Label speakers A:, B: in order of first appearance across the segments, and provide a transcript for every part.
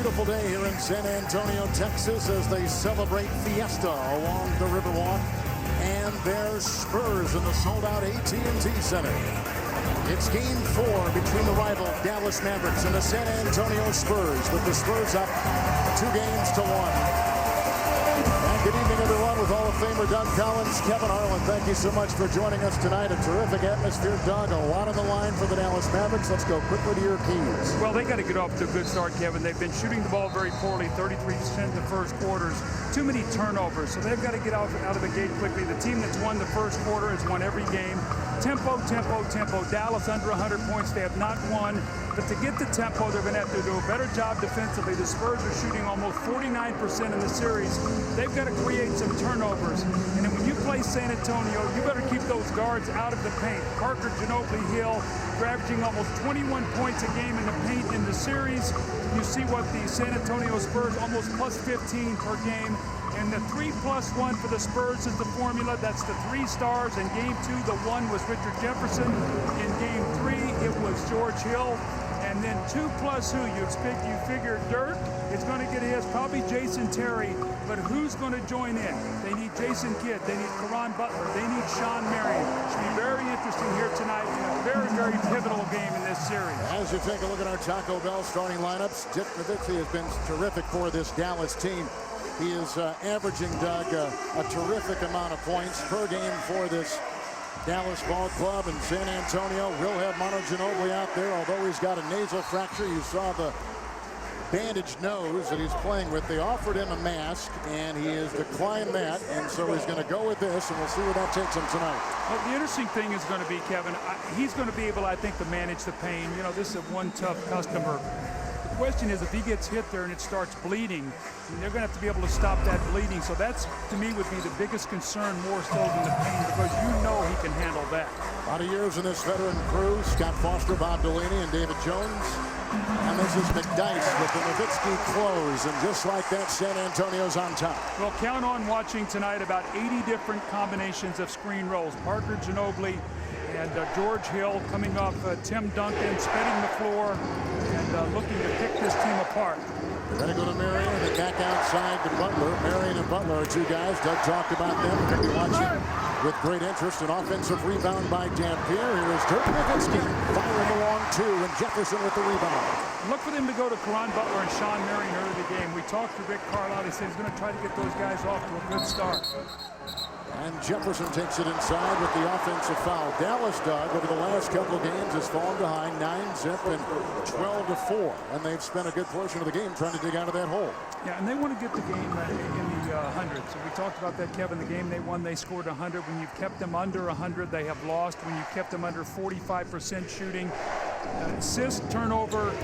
A: beautiful day here in San Antonio, Texas, as they celebrate Fiesta along the Riverwalk and their Spurs in the sold-out AT&T Center. It's Game 4 between the rival Dallas Mavericks and the San Antonio Spurs, with the Spurs up 2-1. And good evening, everyone, with Hall of Famer Doug Collins, Kevin Harlan. Thank you so much for joining us tonight. A terrific atmosphere, Doug. A lot on the line for the Dallas Mavericks. Let's go quickly to your keys.
B: Well, they got to get off to a good start, Kevin. They've been shooting the ball very poorly, 33% in the first quarters. Too many turnovers, so they've got to get out of the gate quickly. The team that's won the first quarter has won every game. Tempo, tempo, tempo. Dallas under 100 points. They have not won. But to get the tempo, they're going to have to do a better job defensively. The Spurs are shooting almost 49% in the series. They've got to create some turnovers. And then when you play San Antonio, you better keep those guards out of the paint. Parker Ginóbili Hill averaging almost 21 points a game in the paint in the series. You see what the San Antonio Spurs, almost plus 15 per game. And the 3+1 for the Spurs is the formula. That's the 3 stars. In Game 2, the 1 was Richard Jefferson. In Game 3, it was George Hill. And then 2+ who? You figure Dirk is going to get his, probably Jason Terry. But who's going to join in? They need Jason Kidd. They need Caron Butler. They need Sean Marion. Should be very interesting here tonight in a very, very pivotal game in this series.
A: As you take a look at our Taco Bell starting lineups, Dirk Nowitzky has been terrific for this Dallas team. He is averaging, Doug, a terrific amount of points per game for this Dallas ball club. And San Antonio will have Manu Ginóbili out there, although he's got a nasal fracture. You saw the bandaged nose that he's playing with. They offered him a mask, and he has declined that, and so he's going to go with this, and we'll see where that takes him tonight.
B: Well, the interesting thing is going to be, Kevin, he's going to be able, I think, to manage the pain. You know, this is one tough customer. The question is, if he gets hit there and it starts bleeding, they're going to have to be able to stop that bleeding. So that's, to me, would be the biggest concern, more so than the pain, because you know he can handle that.
A: A lot of years in this veteran crew: Scott Foster, Bob Delaney, and David Jones. And this is McDyess with the Nowitzky close, and just like that, San Antonio's on top.
B: Well, count on watching tonight about 80 different combinations of screen rolls. Parker Ginóbili and George Hill coming off Tim Duncan, spreading the floor and looking to pick this team apart.
A: We're going to go to Marion and back outside to Butler. Marion and Butler are two guys. Doug talked about them. We're going to be watching with great interest. An offensive rebound by Dampier. Here is Dirk Nowitzky firing along two, and Jefferson with the rebound.
B: Look for them to go to Caron Butler and Sean Marion early in the game. We talked to Rick Carlisle. He said he's going to try to get those guys off to a good start.
A: And Jefferson takes it inside with the offensive foul. Dallas, Doug, over the last couple of games has fallen behind 9-zip and 12-4. And they've spent a good portion of the game trying to dig out of that hole.
B: Yeah, and they want to get the game in the hundreds. So we talked about that, Kevin. The game they won, they scored 100. When you've kept them under 100, they have lost. When you kept them under 45% shooting, assist, turnover,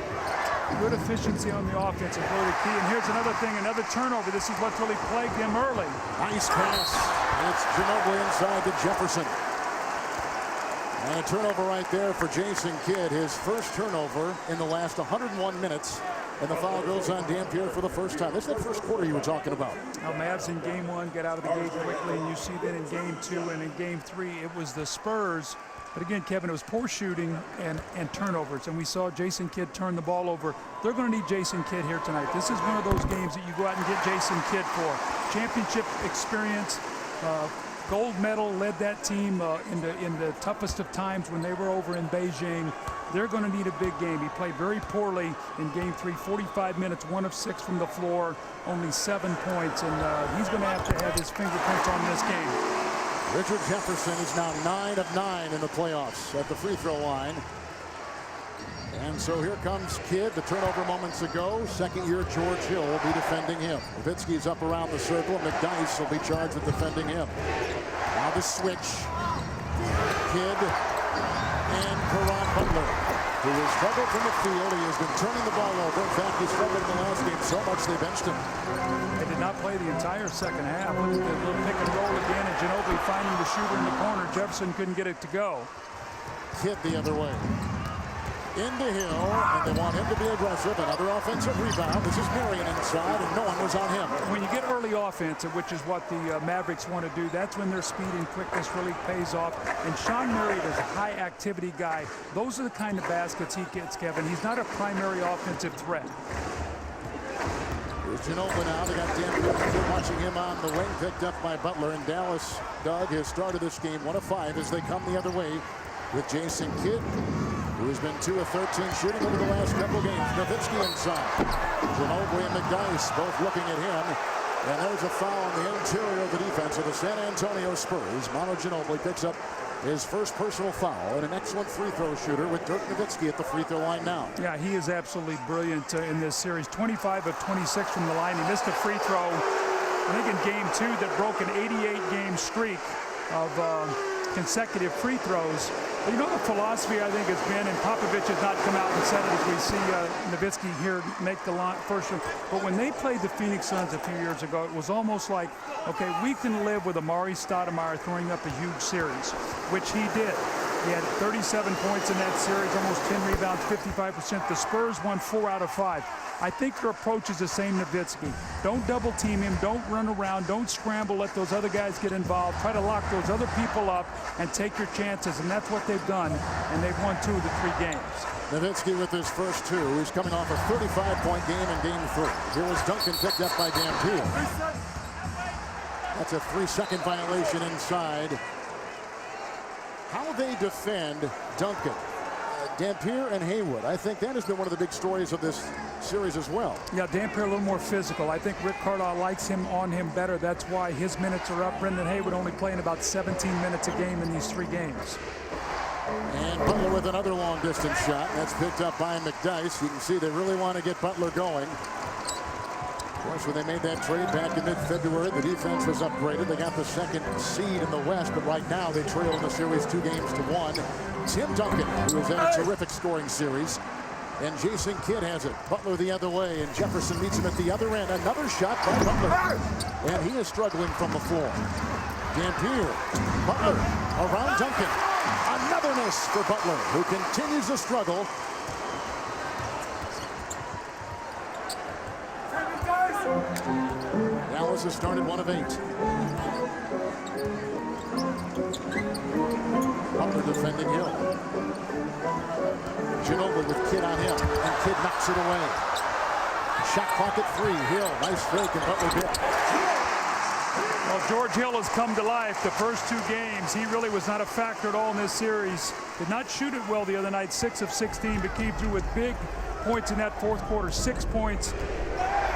B: good efficiency on the offense is really key. And here's another thing, another turnover. This is what's really plagued him early.
A: Nice pass. It's Ginóbili inside to Jefferson. And a turnover right there for Jason Kidd. His first turnover in the last 101 minutes. And the foul goes on Dampier for the first time. This is the first quarter you were talking about.
B: Now, Mavs in Game 1 get out of the gate quickly, and you see that in Game 2 and in Game 3 it was the Spurs. But again, Kevin, it was poor shooting and turnovers, and we saw Jason Kidd turn the ball over. They're going to need Jason Kidd here tonight. This is one of those games that you go out and get Jason Kidd for. Championship experience, gold medal, led that team in the toughest of times when they were over in Beijing. They're going to need a big game. He played very poorly in Game 3, 45 minutes, 1 of 6 from the floor, only 7 points, and he's going to have his fingerprints on this game.
A: Richard Jefferson is now 9 of 9 in the playoffs at the free throw line. And so here comes Kidd. The turnover moments ago. Second-year George Hill will be defending him. Nowitzky's up around the circle. McDyess will be charged with defending him. Now the switch. Kidd and Caron Butler, who has struggled from the field. He has been turning the ball over. In fact, he struggled in the last game so much they benched him.
B: They did not play the entire second half. Look at the little pick and roll again, and Ginóbili finding the shooter in the corner. Jefferson couldn't get it to go.
A: Kidd the other way. Into Hill, and they want him to be aggressive. Another offensive rebound. This is Marion inside, and no one was on him.
B: When you get early offensive, which is what the Mavericks want to do, that's when their speed and quickness really pays off. And Sean Marion is a high-activity guy. Those are the kind of baskets he gets, Kevin. He's not a primary offensive threat.
A: Here's Ginóbili now. They got Dan watching him on the wing, picked up by Butler. And Dallas, Doug, has started this game 1 of 5 as they come the other way with Jason Kidd, who has been 2 of 13 shooting over the last couple games. Nowitzky inside. Ginóbili and McDyess both looking at him. And there's a foul on the interior of the defense of the San Antonio Spurs. Manu Ginóbili picks up his first personal foul, and an excellent free throw shooter with Dirk Nowitzky at the free throw line now.
B: Yeah, he is absolutely brilliant in this series. 25 of 26 from the line. He missed a free throw, I think, in game 2 that broke an 88-game streak of consecutive free throws. But you know, the philosophy, I think, has been, and Popovich has not come out and said it, as we see Nowitzky here make the line first. But when they played the Phoenix Suns a few years ago, it was almost like, okay, we can live with Amari Stoudemire throwing up a huge series, which he did. He had 37 points in that series, almost 10 rebounds, 55%. The Spurs won 4 out of 5. I think their approach is the same, Nowitzky. Don't double team him, don't run around, don't scramble, let those other guys get involved. Try to lock those other people up and take your chances, and that's what they've done, and they've won 2 of the 3 games.
A: Nowitzky with his first 2. He's coming off a 35-point game in game 3. Here was Duncan picked up by Dampier. That's a 3-second violation inside. How they defend Duncan, Dampier, and Haywood. I think that has been one of the big stories of this series as well. Yeah,
B: Dampier a little more physical. I think Rick Carlisle likes him on him better. That's why his minutes are up. Brendan Haywood only playing about 17 minutes a game in these 3 games.
A: And Butler with another long distance shot. That's picked up by McDyess. You can see they really want to get Butler going. Of course, when they made that trade back in mid-February, the defense was upgraded. They got the 2nd seed in the West, but right now they trail in the series 2 games to 1. Tim Duncan, who has had a terrific scoring series. And Jason Kidd has it. Butler the other way, and Jefferson meets him at the other end. Another shot by Butler. And he is struggling from the floor. Dampier, Butler, around Duncan. Another miss for Butler, who continues to struggle. Dallas has started 1 of 8. Butler defending Hill. Ginóbili with Kidd on him, and Kidd knocks it away. Shot clock at 3. Hill, nice fake, and Butler bit.
B: Well, George Hill has come to life. The first 2 games, he really was not a factor at all in this series. Did not shoot it well the other night, 6 of 16, but came through with big points in that 4th quarter. 6 points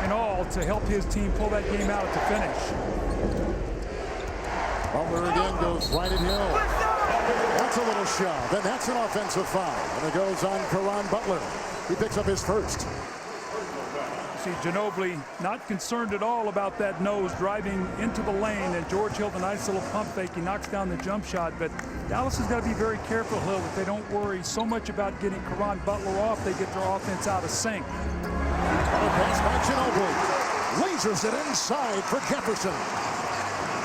B: in all to help his team pull that game out at the finish.
A: Butler again goes right at Hill. That's a little shove, and that's an offensive foul. And it goes on Caron Butler. He picks up his first.
B: See Ginóbili not concerned at all about that nose driving into the lane, and George Hill, the nice little pump fake, he knocks down the jump shot. But Dallas has got to be very careful, Hill, that they don't worry so much about getting Caron Butler off, they get their offense out of sync.
A: Pass by Ginóbili. Lasers it inside for Jefferson.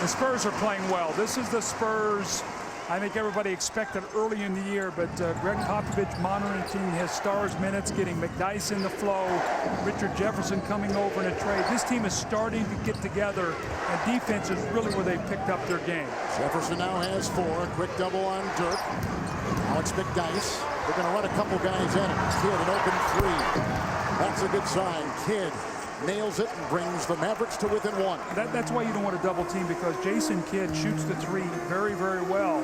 B: The Spurs are playing well. This is the Spurs I think everybody expected early in the year, but Greg Popovich monitoring the team, his stars minutes, getting McDyess in the flow, Richard Jefferson coming over in a trade. This team is starting to get together, and defense is really where they picked up their game.
A: Jefferson now has 4. Quick double on Dirk. Alex McDyess. They're going to run a couple guys at him. Kidd an open 3. That's a good sign. Kidd nails it and brings the Mavericks to within 1.
B: That's why you don't want to double team, because Jason Kidd shoots the 3 very, very well.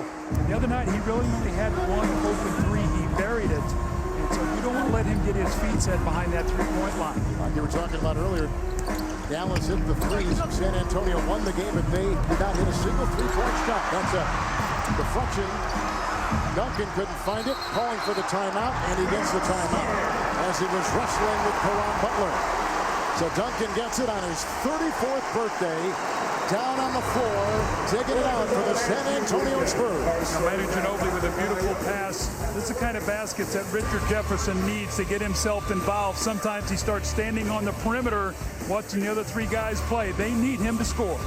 B: The other night, he really only had 1 open 3. He buried it. And so you don't want to let him get his feet set behind that 3-point line.
A: Like you were talking about earlier, Dallas hit the 3s. San Antonio won the game, but they did not hit a single 3-point shot. That's a deflection. Duncan couldn't find it, calling for the timeout, and he gets the timeout as he was wrestling with Caron Butler. So Duncan gets it on his 34th birthday, down on the floor, taking it out for the San Antonio Spurs.
B: Manu Ginóbili with a beautiful pass. This is the kind of baskets that Richard Jefferson needs to get himself involved. Sometimes he starts standing on the perimeter, watching the other 3 guys play. They need him to score.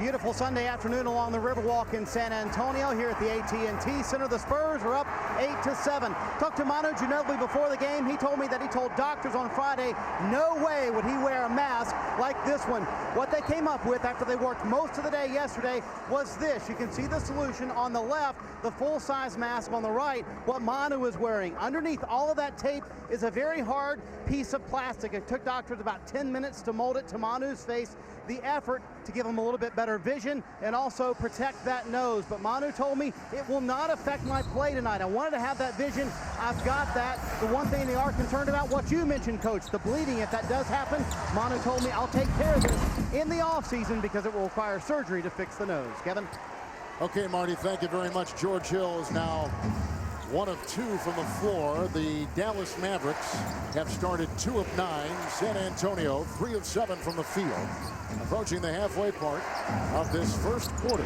C: beautiful Sunday afternoon along the Riverwalk in San Antonio here at the AT&T Center. The Spurs are up 8-7. Talked to Manu Ginóbili before the game. He told me that he told doctors on Friday no way would he wear a mask like this one. What they came up with after they worked most of the day yesterday was this. You can see the solution on the left, the full-size mask on the right, what Manu is wearing. Underneath all of that tape is a very hard piece of plastic. It took doctors about 10 minutes to mold it to Manu's face. The effort to give him a little bit better vision and also protect that nose. But Manu told me it will not affect my play tonight. I wanted to have that vision. I've got that. The one thing they are concerned about, what you mentioned, Coach, the bleeding. If that does happen, Manu told me I'll take care of this in the offseason because it will require surgery to fix the nose. Kevin?
A: Okay, Marty, thank you very much. George Hill is now 1 of 2 from the floor. The Dallas Mavericks have started 2 of 9. San Antonio 3 of 7 from the field. Approaching the halfway point of this first quarter.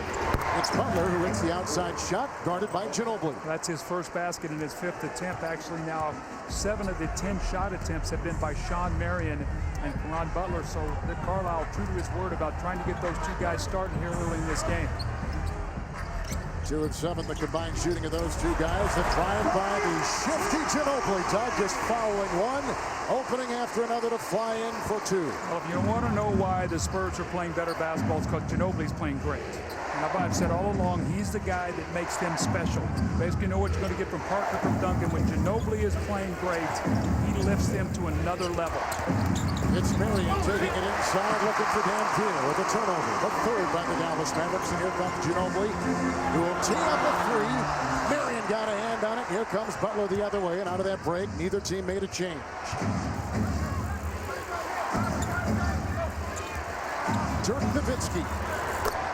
A: It's Butler who hits the outside shot, guarded by Ginóbili.
B: That's his first basket in his 5th attempt. Actually now 7 of the 10 shot attempts have been by Sean Marion and Caron Butler. So Rick Carlisle true to his word about trying to get those 2 guys starting here early in this game.
A: 2 of 7, the combined shooting of those 2 guys. The drive by the shifty Ginóbili. Doug just fouling one, opening after another to fly in for 2.
B: Well, if you want to know why the Spurs are playing better basketball, it's because Ginobili's playing great. And I've said all along, he's the guy that makes them special. Basically, you know what you're going to get from Parker, from Duncan. When Ginóbili is playing great, he lifts them to another level.
A: It's Marion taking it inside, looking for Dampier with a turnover. The 3rd by the Dallas Mavericks, and here comes Ginóbili, who will tee up a 3. Marion got a hand on it. Here comes Butler the other way, and out of that break, neither team made a change. Dirk Nowitzky.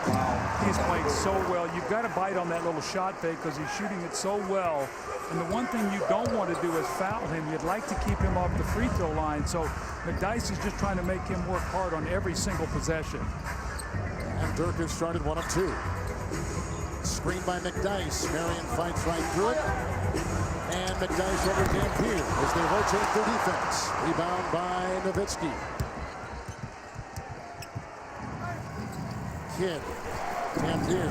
B: Wow, he's playing so well. You've got to bite on that little shot fake because he's shooting it so well. And the one thing you don't want to do is foul him. You'd like to keep him off the free throw line. So McDyess is just trying to make him work hard on every single possession.
A: And Dirk has started 1 of 2. Screen by McDyess. Marion fights right through it. And McDyess over Dampier as they rotate their defense. Rebound by Nowitzki. Kidd. Dampier.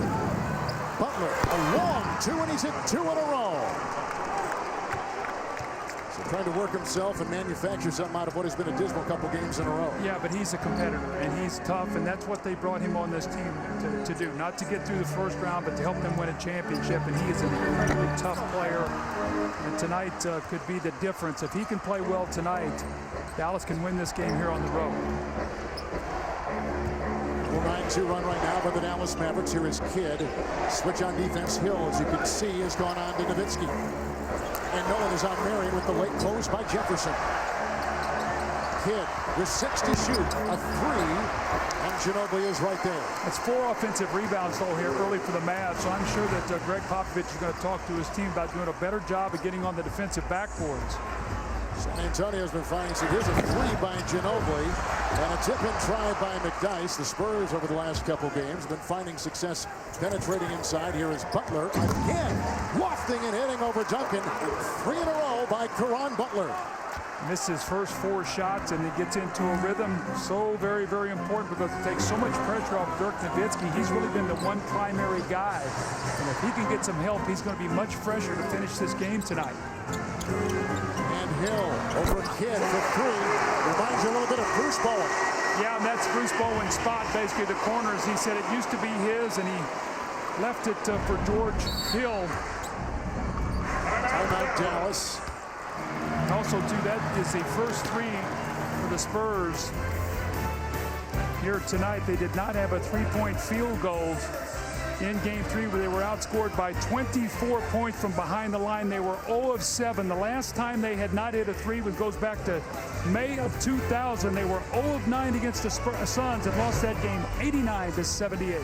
A: Butler, a long 2, and he's hit 2 in a row. So trying to work himself and manufacture something out of what has been a dismal couple games in a row.
B: Yeah, but he's a competitor, and he's tough, and that's what they brought him on this team to do. Not to get through the first round, but to help them win a championship, and he is an incredibly tough player. And tonight could be the difference. If he can play well tonight, Dallas can win this game here on the road.
A: 9-2 run right now by the Dallas Mavericks. Here is Kidd. Switch on defense. Hill, as you can see, has gone on to Nowitzki. And Nolan is on Marion with the late close by Jefferson. Kidd with 6 to shoot. A 3. And Ginóbili is right there. That's 4 offensive rebounds, though, here early for the Mavs. So I'm sure that Greg Popovich is going to talk to his team about doing a better job of getting on the defensive backboards. San Antonio's been finding some. Here's a 3 by Ginóbili. And a tip-in try by McDyess. The Spurs over the last couple games have been finding success penetrating inside. Here is Butler again, wafting and hitting over Duncan. 3 in a row by Caron Butler. Missed his first 4 shots, and he gets into a rhythm. So very, very important because it takes so much pressure off Dirk Nowitzky. He's really been the one primary guy. And if he can get some help, he's going to be much fresher to finish this game tonight. And Hill over Kidd for 3. Reminds you a little bit of Bruce Bowen. Yeah, and that's Bruce Bowen's spot, basically the corners. He said it used to be his, and he left it for George Hill. Timeout Dallas. And also, too, that is the first 3 for the Spurs here tonight. They did not have a 3-point field goal in Game 3, where they were outscored by 24 points from behind the line. They were 0 of 7. The last time they had not hit a 3 goes back to May of 2000. They were 0 of 9 against the Suns and lost that game 89-78.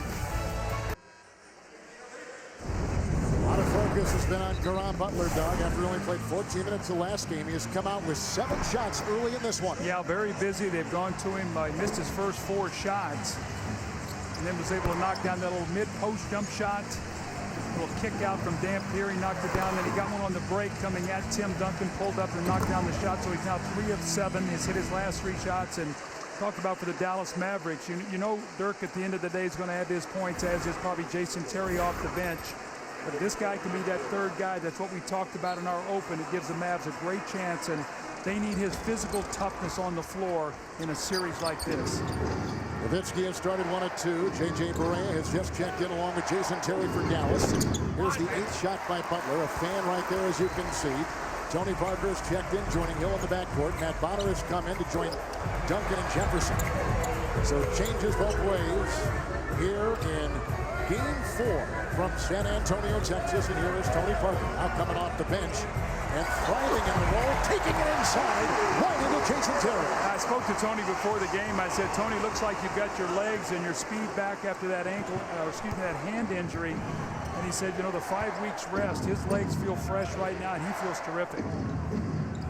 A: A lot of focus has been on Caron Butler, Doug. After he only played 14 minutes the last game, he has come out with 7 shots early in this one. Yeah, very busy. They've gone to him. He missed his first 4 shots. And then was able to knock down that little mid-post jump shot. A little kick out from Dampier. He knocked it down. Then he got one on the break coming at Tim Duncan, pulled up and knocked down the shot. So he's now 3 of 7. He's hit his last 3 shots. And
B: talked about for the Dallas Mavericks, you know Dirk at the end of the day is going to have his points, as is probably Jason Terry off the bench. But this guy can be that third guy. That's what we talked about in our open. It gives the Mavs a great chance, and they need his physical toughness on the floor in a series like this.
A: Nowitzky has started 1 of 2. J.J. Barea has just checked in along with Jason Terry for Dallas. Here's the 8th shot by Butler. A fan right there, as you can see. Tony Parker has checked in, joining Hill in the backcourt. Matt Bonner has come in to join Duncan and Jefferson. So it changes both ways here in Game 4 from San Antonio, Texas. And here is Tony Parker, now coming off the bench and thriving in the role, taking it inside, right into Jason Terry.
B: I spoke to Tony before the game. I said, Tony, looks like you've got your legs and your speed back after that that hand injury. And he said, you know, the 5 weeks rest, his legs feel fresh right now, and he feels terrific.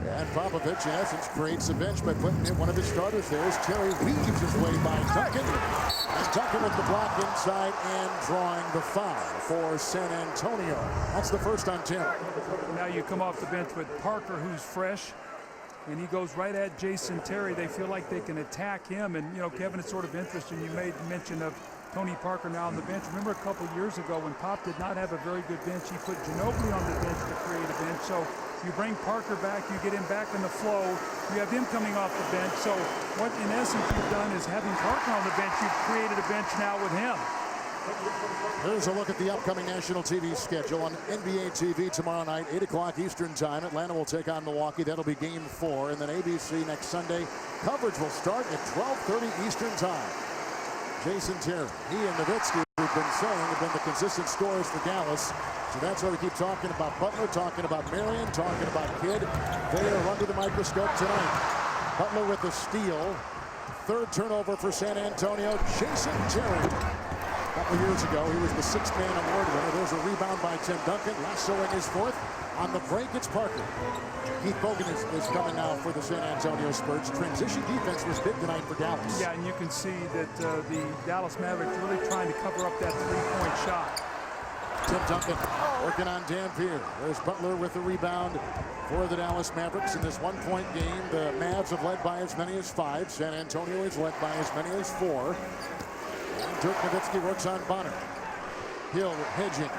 A: And Popovich, in essence, creates the bench by putting in one of his starters there as Terry weaves his way by Duncan. And Duncan with the block inside and drawing the foul for San Antonio. That's the first on Tim.
B: Now you come off the bench with Parker, who's fresh, and he goes right at Jason Terry. They feel like they can attack him. And, you know, Kevin, it's sort of interesting. You made mention of Tony Parker now on the bench. Remember a couple years ago when Pop did not have a very good bench, he put Ginóbili on the bench to create a bench. So you bring Parker back, you get him back in the flow, you have him coming off the bench. So what in essence you've done is having Parker on the bench, you've created a bench now with him.
A: Here's a look at the upcoming national TV schedule on NBA TV tomorrow night, 8 o'clock Eastern time. Atlanta will take on Milwaukee. That'll be Game 4. And then ABC next Sunday. Coverage will start at 12:30 Eastern time. Jason Terry, he and Nowitzky, we've been saying, have been the consistent scorers for Dallas. So that's why we keep talking about Butler, talking about Marion, talking about Kidd. They are under the microscope tonight. Butler with the steal. Third turnover for San Antonio. Jason Terry. A couple years ago, he was the 6th man award winner. There's a rebound by Tim Duncan. Lassoing his 4th. On the break, it's Parker. Keith Bogan is coming now for the San Antonio Spurs. Transition defense was big tonight for Dallas.
B: Yeah, and you can see that the Dallas Mavericks really trying to cover up that three-point shot.
A: Tim Duncan working on Dampier. There's Butler with the rebound for the Dallas Mavericks in this one-point game. The Mavs have led by as many as 5. San Antonio is led by as many as 4. And Dirk Nowitzky works on Bonner. Hill hedging.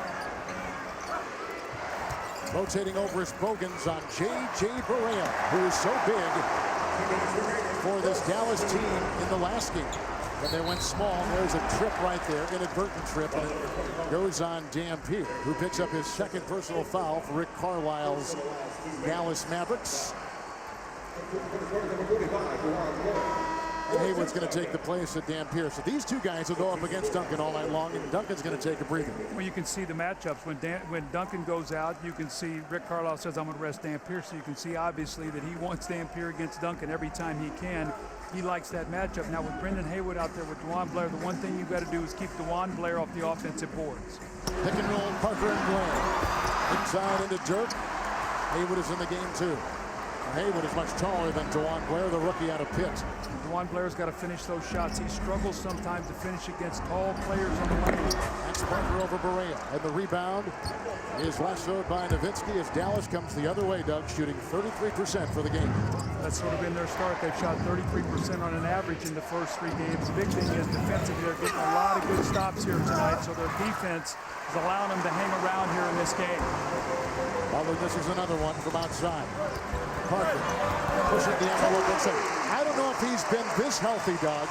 A: Rotating over is Bogans on J.J. Barea, who is so big for this Dallas team in the last game. When they went small, there's a trip right there, inadvertent trip, and it goes on Dampier, who picks up his 2nd personal foul for Rick Carlisle's Dallas Mavericks. And Hayward's going to take the place of Dampier. So these two guys will go up against Duncan all night long, and Duncan's going to take a breather.
B: Well, you can see the matchups. When Duncan goes out, you can see Rick Carlisle says, I'm going to rest Dampier. So you can see, obviously, that he wants Dampier against Duncan every time he can. He likes that matchup. Now, with Brendan Haywood out there with DeJuan Blair, the one thing you've got to do is keep DeJuan Blair off the offensive boards.
A: Pick and roll, Parker and Blair. Inside into Dirk. Haywood is in the game, too. Haywood is much taller than DeJuan Blair, the rookie out of Pitt.
B: DeJuan Blair's got to finish those shots. He struggles sometimes to finish against tall players on the lane.
A: That's Parker over Barea. And the rebound is lassoed by Nowitzky as Dallas comes the other way, Doug, shooting 33% for the game.
B: That's sort of been their start. They've shot 33% on an average in the first 3 games. The big thing is defensively, they're getting a lot of good stops here tonight, so their defense is allowing them to hang around here in this game.
A: Although this is another one from outside. Parker pushing the envelope inside. I don't know if he's been this healthy, Doug,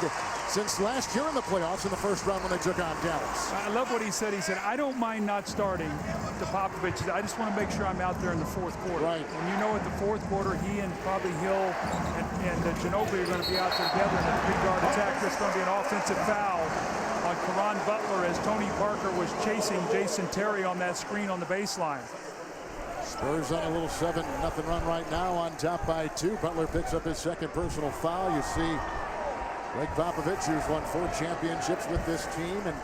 A: since last year in the playoffs in the first round when they took on Dallas.
B: I love what he said. He said, I don't mind not starting to Popovich. I just want to make sure I'm out there in the 4th quarter.
A: Right.
B: And you know, at the 4th quarter, he and probably Hill and Ginóbili are going to be out there together in a 3-guard attack. There's going to be an offensive foul on Caron Butler as Tony Parker was chasing Jason Terry on that screen on the baseline.
A: Spurs on a little 7-0 run right now, on top by 2. Butler picks up his 2nd personal foul. You see Greg Popovich, who's won 4 championships with this team and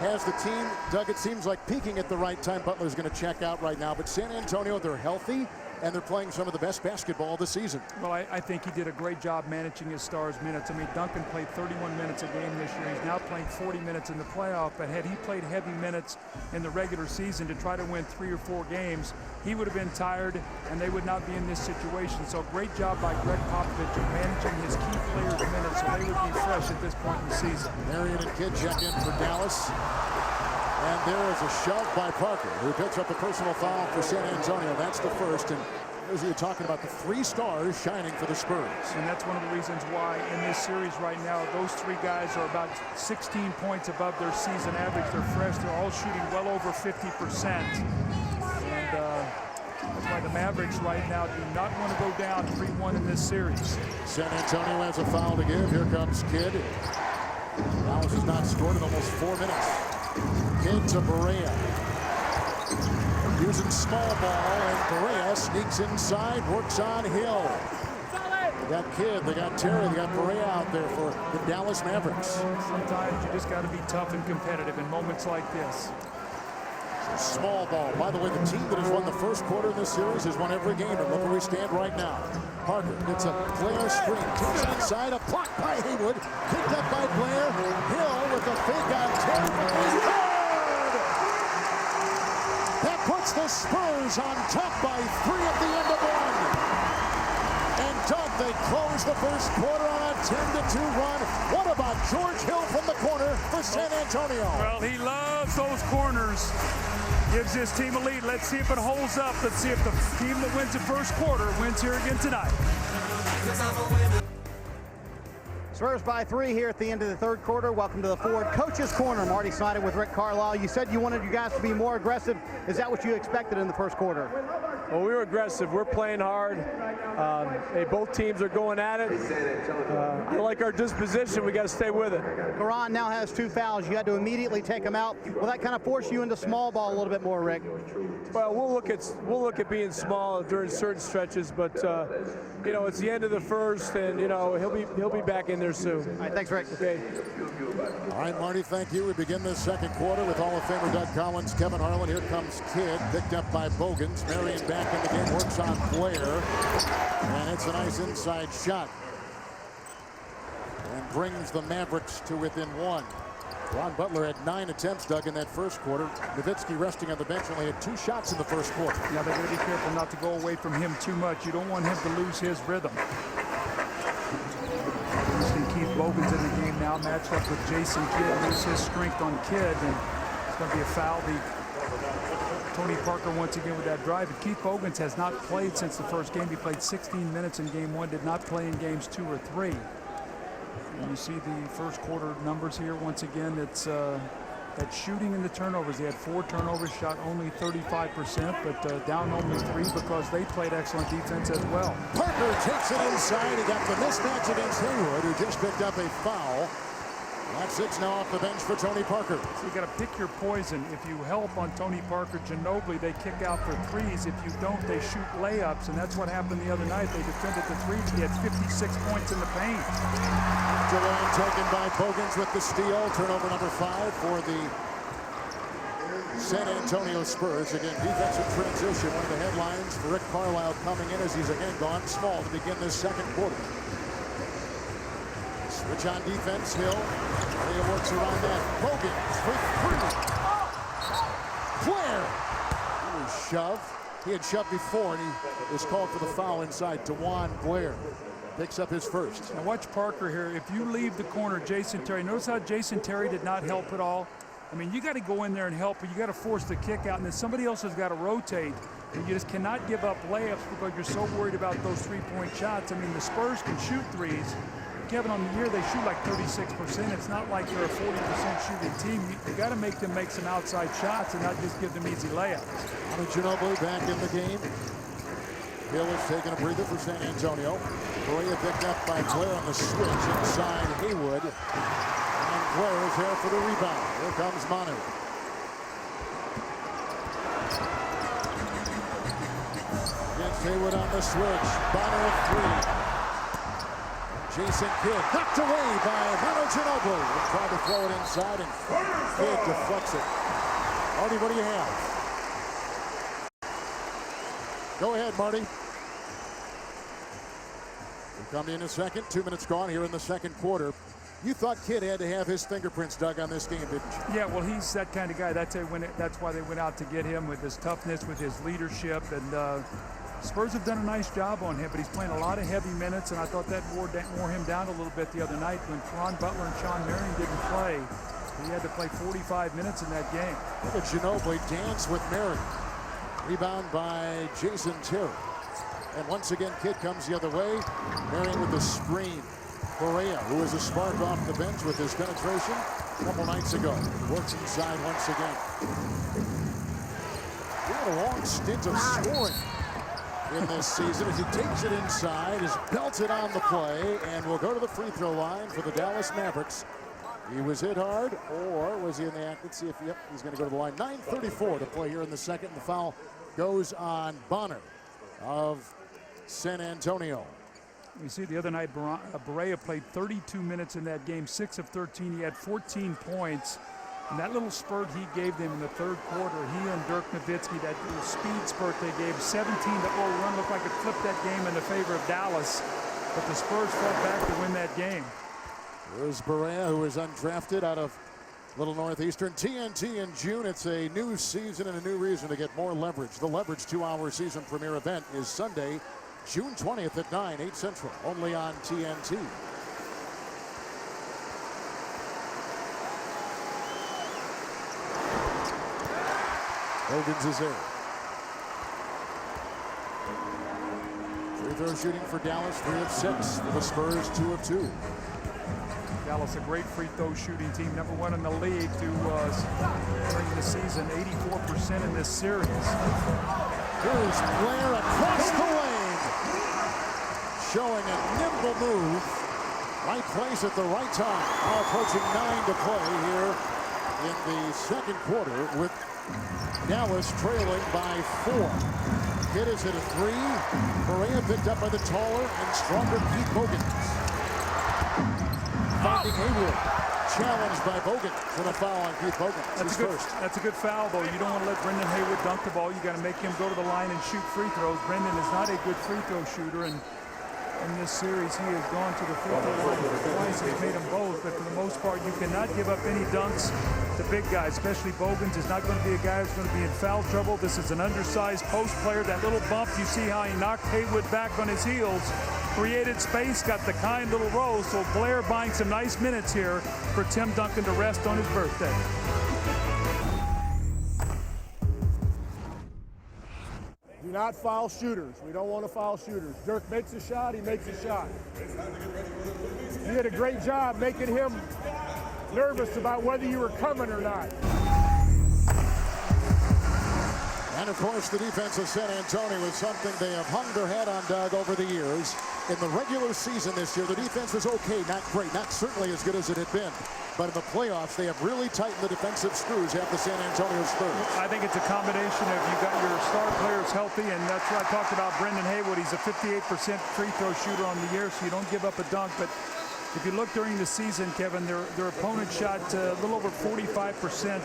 A: has the team, Doug, it seems like peaking at the right time. Butler's going to check out right now, but San Antonio, they're healthy. and they're playing some of the best basketball of the season.
B: Well, I think he did a great job managing his stars' minutes. I mean, Duncan played 31 minutes a game this year. He's now playing 40 minutes in the playoff, but had he played heavy minutes in the regular season to try to win 3 or 4 games, he would have been tired, and they would not be in this situation. So great job by Greg Popovich of managing his key players' minutes so they would be fresh at this point in the season.
A: Marion and Kidd check in for Dallas. And there is a shove by Parker, who picks up a personal foul for San Antonio. That's the first. And as you're talking about, the 3 stars shining for the Spurs.
B: And that's one of the reasons why in this series right now, those 3 guys are about 16 points above their season average. They're fresh. They're all shooting well over 50%. And that's why the Mavericks right now do not want to go down 3-1 in this series.
A: San Antonio has a foul to give. Here comes Kidd. Dallas has not scored in almost 4 minutes. Kidd to Barea. Using small ball, and Barea sneaks inside, works on Hill. They got Kidd, they got Terry, they got Barea out there for the Dallas Mavericks.
B: Sometimes you just got to be tough and competitive in moments like this.
A: Small ball. By the way, the team that has won the first quarter in this series has won every game, and look where we stand right now. Parker gets a Blair screen, takes it inside, a block by Haywood, picked up by Blair. Hill with a fake on Terry. That puts the Spurs on top by 3 at the end of 1. And Doug, they close the first quarter on a 10-2 run. What about George Hill from the corner for San Antonio?
B: Well, he loves those corners. Gives his team a lead. Let's see if it holds up. Let's see if the team that wins the first quarter wins here again tonight.
C: Spurs by 3 here at the end of the third quarter. Welcome to the Ford Coach's Corner. Marty Snyder with Rick Carlisle. You said you wanted you guys to be more aggressive. Is that what you expected in the first quarter?
D: Well, we were aggressive. We're playing hard. Both teams are going at it. I like our disposition. We got to stay with it.
C: Karan now has 2 fouls. You had to immediately take him out. Will that kind of force you into small ball a little bit more, Rick?
D: Well, we'll look at being small during certain stretches, but you know, it's the end of the first, and you know he'll be back in there soon.
C: All right, thanks, Rick.
D: Okay.
A: All right, Marty, thank you. We begin this second quarter with Hall of Famer Doug Collins, Kevin Harlan. Here comes Kidd, picked up by Bogans. Marion back in the game, works on Blair, and it's a nice inside shot, and brings the Mavericks to within 1. Ron Butler had 9 attempts, Doug, in that first quarter. Nowitzky resting on the bench only had 2 shots in the first quarter.
B: Yeah, they got to be careful not to go away from him too much. You don't want him to lose his rhythm. You see Keith Bogans in the game now, matched up with Jason Kidd. Lose his strength on Kidd, and it's going to be a foul. Tony Parker once again with that drive. And Keith Bogans has not played since the first game. He played 16 minutes in game 1, did not play in games 2 or 3. And you see the first quarter numbers here once again. It's that shooting and the turnovers. They had 4 turnovers, shot only 35%, but down only 3 because they played excellent defense as well.
A: Parker takes it inside. He got the mismatch against Haywood, who just picked up a foul. That's 6 now off the bench for Tony Parker.
B: So you got to pick your poison. If you help on Tony Parker, Ginóbili, they kick out for 3s. If you don't, they shoot layups, and that's what happened the other night. They defended the 3s. He had 56 points in the paint.
A: Jerome taken by Bogans with the steal. Turnover number 5 for the San Antonio Spurs. Again, defensive transition. One of the headlines for Rick Carlisle coming in as he's again gone small to begin this second quarter. Switch on defense, Hill. He works around that. Bogans for 3. Blair. He was shoved. He had shoved before, and he was called for the foul inside. DeJuan Blair picks up his first.
B: Now watch Parker here. If you leave the corner, Jason Terry, notice how Jason Terry did not help at all. I mean, you got to go in there and help, but you got to force the kick out, and then somebody else has got to rotate. And you just cannot give up layups because you're so worried about those 3-point shots. I mean, the Spurs can shoot 3s. Kevin, on the year, they shoot like 36%. It's not like they're a 40% shooting team. You got to make them make some outside shots and not just give them easy layups.
A: Manu Ginóbili back in the game. Hill is taking a breather for San Antonio. Barea picked up by Blair on the switch inside Haywood. And Blair is there for the rebound. Here comes Manu. Against Haywood on the switch. Bonner at 3. Jason Kidd knocked away by Manu Ginóbili. He tried to throw it inside, and Kidd deflects it. Artie, what do you have? Go ahead, Marty. We'll come in a second. 2 minutes gone here in the second quarter. You thought Kidd had to have his fingerprints dug on this game, didn't you?
B: Yeah, well, he's that kind of guy. That's why they went out to get him, with his toughness, with his leadership. And Spurs have done a nice job on him, but he's playing a lot of heavy minutes, and I thought that wore him down a little bit the other night when Ron Butler and Sean Marion didn't play. He had to play 45 minutes in that game.
A: Look at Ginóbili dance with Marion. Rebound by Jason Terry. And once again, Kidd comes the other way. Marion with the screen. Correa, who is a spark off the bench with his penetration a couple nights ago. Works inside once again. He had a long stint of scoring in this season as he takes it inside, is belted on the play, and will go to the free throw line for the Dallas Mavericks. He was hit hard, or was he in the act? Let's see if, yep, he's going to go to the line. 9:34 to play here in the second. The foul goes on Bonner of San Antonio.
B: You see the other night, Barea played 32 minutes in that game, 6 of 13. He had 14 points. And that little spurt he gave them in the third quarter, he and Dirk Nowitzky, that little speed spurt they gave, 17-0 run, looked like it flipped that game in the favor of Dallas. But the Spurs fought back to win that game.
A: Here's Barea, who is undrafted out of Little Northeastern. TNT in June. It's a new season and a new reason to get more leverage. The Leverage 2-hour season premiere event is Sunday, June 20th at 9, 8 Central, only on TNT. Bogans is there. Free throw shooting for Dallas, 3 of 6. For the Spurs, 2 of 2.
B: Dallas, a great free throw shooting team, number 1 in the league during the season, 84% in this series.
A: Here's Blair across the lane, showing a nimble move. Right place at the right time. Now approaching 9 to play here in the second quarter, with Dallas trailing by 4. Kidd has hit a 3. Barea picked up by the taller and stronger Pete Bogans. Finding Haywood, challenged by Bogan for the foul on Keith Bogan.
B: That's a good foul, though. You don't want to let Brendan Haywood dunk the ball. You got to make him go to the line and shoot free throws. Brendan is not a good free throw shooter, and in this series he has gone to the free throw line twice. He's made them both, but for the most part, you cannot give up any dunks to big guys, especially Bogans is not going to be a guy who's going to be in foul trouble. This is an undersized post player. That little bump, you see how he knocked Haywood back on his heels, created space, got the kind little roll. So Blair buying some nice minutes here for Tim Duncan to rest on his birthday.
E: Do not foul shooters. We don't want to foul shooters. Dirk makes a shot, he makes a shot. You did a great job making him nervous about whether you were coming or not.
A: And of course, the defense of San Antonio is something they have hung their hat on, Doug, over the years. In the regular season this year, the defense was okay, not great, not certainly as good as it had been. But in the playoffs, they have really tightened the defensive screws, have the San Antonio Spurs.
B: I think it's a combination of you got your star players healthy, and that's what I talked about Brendan Haywood. He's a 58% free throw shooter on the year, so you don't give up a dunk. But if you look during the season, Kevin, their opponent shot a little over 45%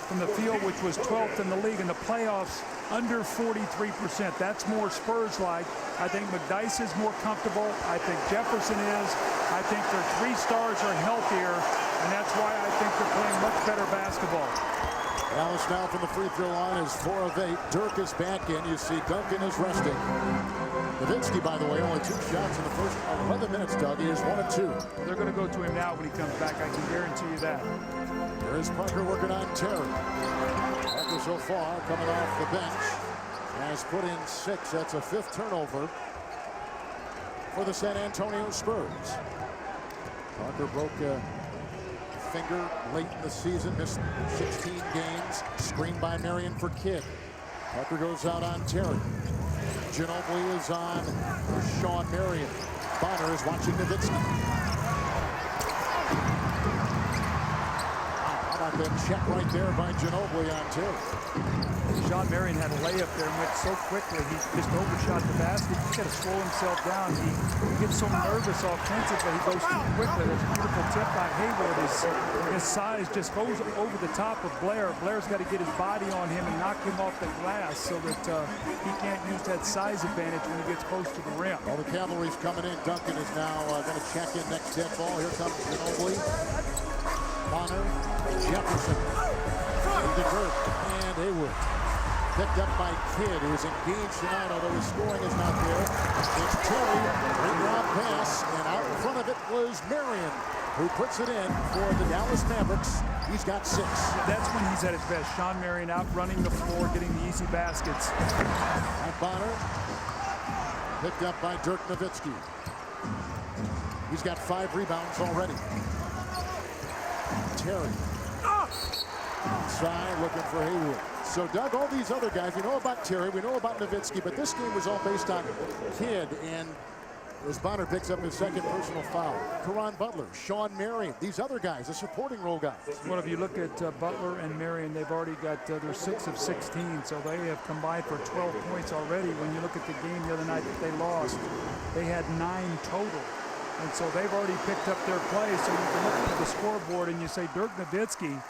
B: from the field, which was 12th in the league. In the playoffs, under 43%. That's more Spurs-like. I think McDyess is more comfortable. I think Jefferson is. I think their 3 stars are healthier, and that's why I think they're playing much better basketball.
A: Dallas now from the free throw line is 4 of 8. Dirk is back in. You see Duncan is resting. Nowitzky, by the way, only 2 shots in the first 11 minutes, Doug. He is 1 of 2.
B: They're going to go to him now when he comes back. I can guarantee you that.
A: There is Parker working on Terry. Parker so far coming off the bench has put in 6. That's a 5th turnover for the San Antonio Spurs. Parker broke a finger late in the season, missed 16 games. Screened by Marion for Kidd. Parker goes out on Terry. Ginóbili is on Sean Marion. Bonner is watching Nowitzky. How about that check right there by Ginóbili on Terry.
B: Sean Marion had a layup there and went so quickly, he just overshot the basket. He's got to slow himself down. He gets so nervous offensively, he goes too quickly. There's a beautiful tip by Hayward. His size just goes over the top of Blair. Blair's got to get his body on him and knock him off the glass so that he can't use that size advantage when he gets close to the rim.
A: Well, the cavalry's coming in. Duncan is now going to check in next dead ball. Here comes Ginóbili, Bonner, Jefferson, the Dirk, and Hayward. Picked up by Kidd, who is engaged tonight, although his scoring is not there. It's Terry, ring-round pass, and out in front of it was Marion, who puts it in for the Dallas Mavericks. He's got 6.
B: That's when he's at his best. Sean Marion out running the floor, getting the easy baskets.
A: And Bonner, picked up by Dirk Nowitzky. He's got 5 rebounds already. Terry. Inside, looking for Hayward. So, Doug, all these other guys, we know about Terry, we know about Nowitzky, but this game was all based on Kidd, and as Bonner picks up his second personal foul. Caron Butler, Sean Marion, these other guys, the supporting role guys.
B: Well, if you look at Butler and Marion, they've already got their 6 of 16, so they have combined for 12 points already. When you look at the game the other night that they lost, they had 9 total. And so they've already picked up their play. So you can look at the scoreboard and you say Dirk Nowitzky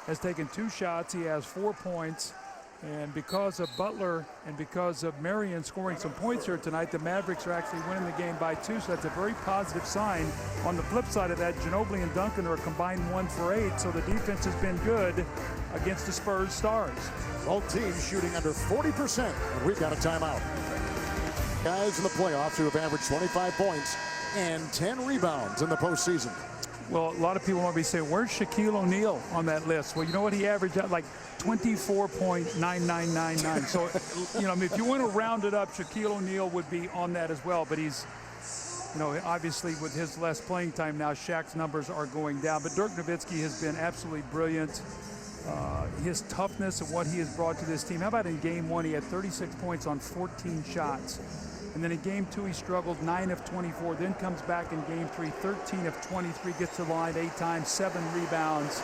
B: has taken 2 shots. He has 4 points. And because of Butler and because of Marion scoring some points here tonight, the Mavericks are actually winning the game by 2. So that's a very positive sign. On the flip side of that, Ginóbili and Duncan are a combined 1 for 8. So the defense has been good against the Spurs stars.
A: Both teams shooting under 40%. And we've got a timeout. Guys in the playoffs who have averaged 25 points and 10 rebounds in the postseason.
B: Well, a lot of people want to be saying, where's Shaquille O'Neal on that list? Well, you know what? He averaged out like 24.9999. So, you know, I mean, if you want to round it up, Shaquille O'Neal would be on that as well. But he's, you know, obviously with his less playing time now, Shaq's numbers are going down. But Dirk Nowitzky has been absolutely brilliant. His toughness and what he has brought to this team. How about in game 1, he had 36 points on 14 shots. And then in game 2, he struggled 9 of 24, then comes back in game 3, 13 of 23, gets to the line 8 times, 7 rebounds.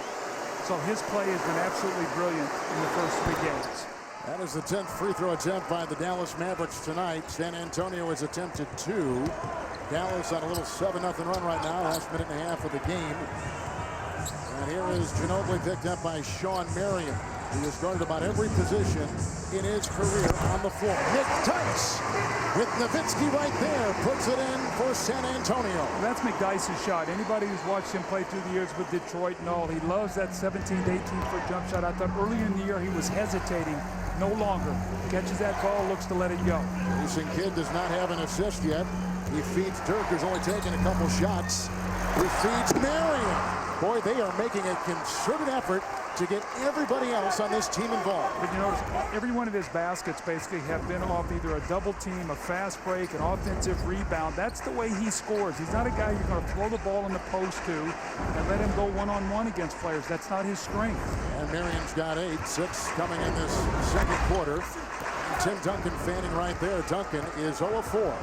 B: So his play has been absolutely brilliant in the first 3 games.
A: That is the 10th free throw attempt by the Dallas Mavericks tonight. San Antonio has attempted 2. Dallas on a little 7-0 run right now, last minute and a half of the game. And here is Ginóbili picked up by Sean Marion. He has started about every position in his career on the floor. McDyess with Nowitzky right there puts it in for San Antonio.
B: Well, that's McDyess's shot. Anybody who's watched him play through the years with Detroit and all, he loves that 17 to 18-foot jump shot. I thought earlier in the year he was hesitating. No longer. Catches that ball, looks to let it go.
A: Jason Kidd does not have an assist yet. He feeds Dirk, who's only taken a couple shots. He feeds Marion. Boy, they are making a concerted effort to get everybody else on this team involved.
B: But you notice every one of his baskets basically have been off either a double team, a fast break, an offensive rebound. That's the way he scores. He's not a guy you're going to throw the ball in the post to and let him go one-on-one against players. That's not his strength.
A: And Marion's got 8, 6 coming in this second quarter. And Tim Duncan fanning right there. Duncan is 0 of 4.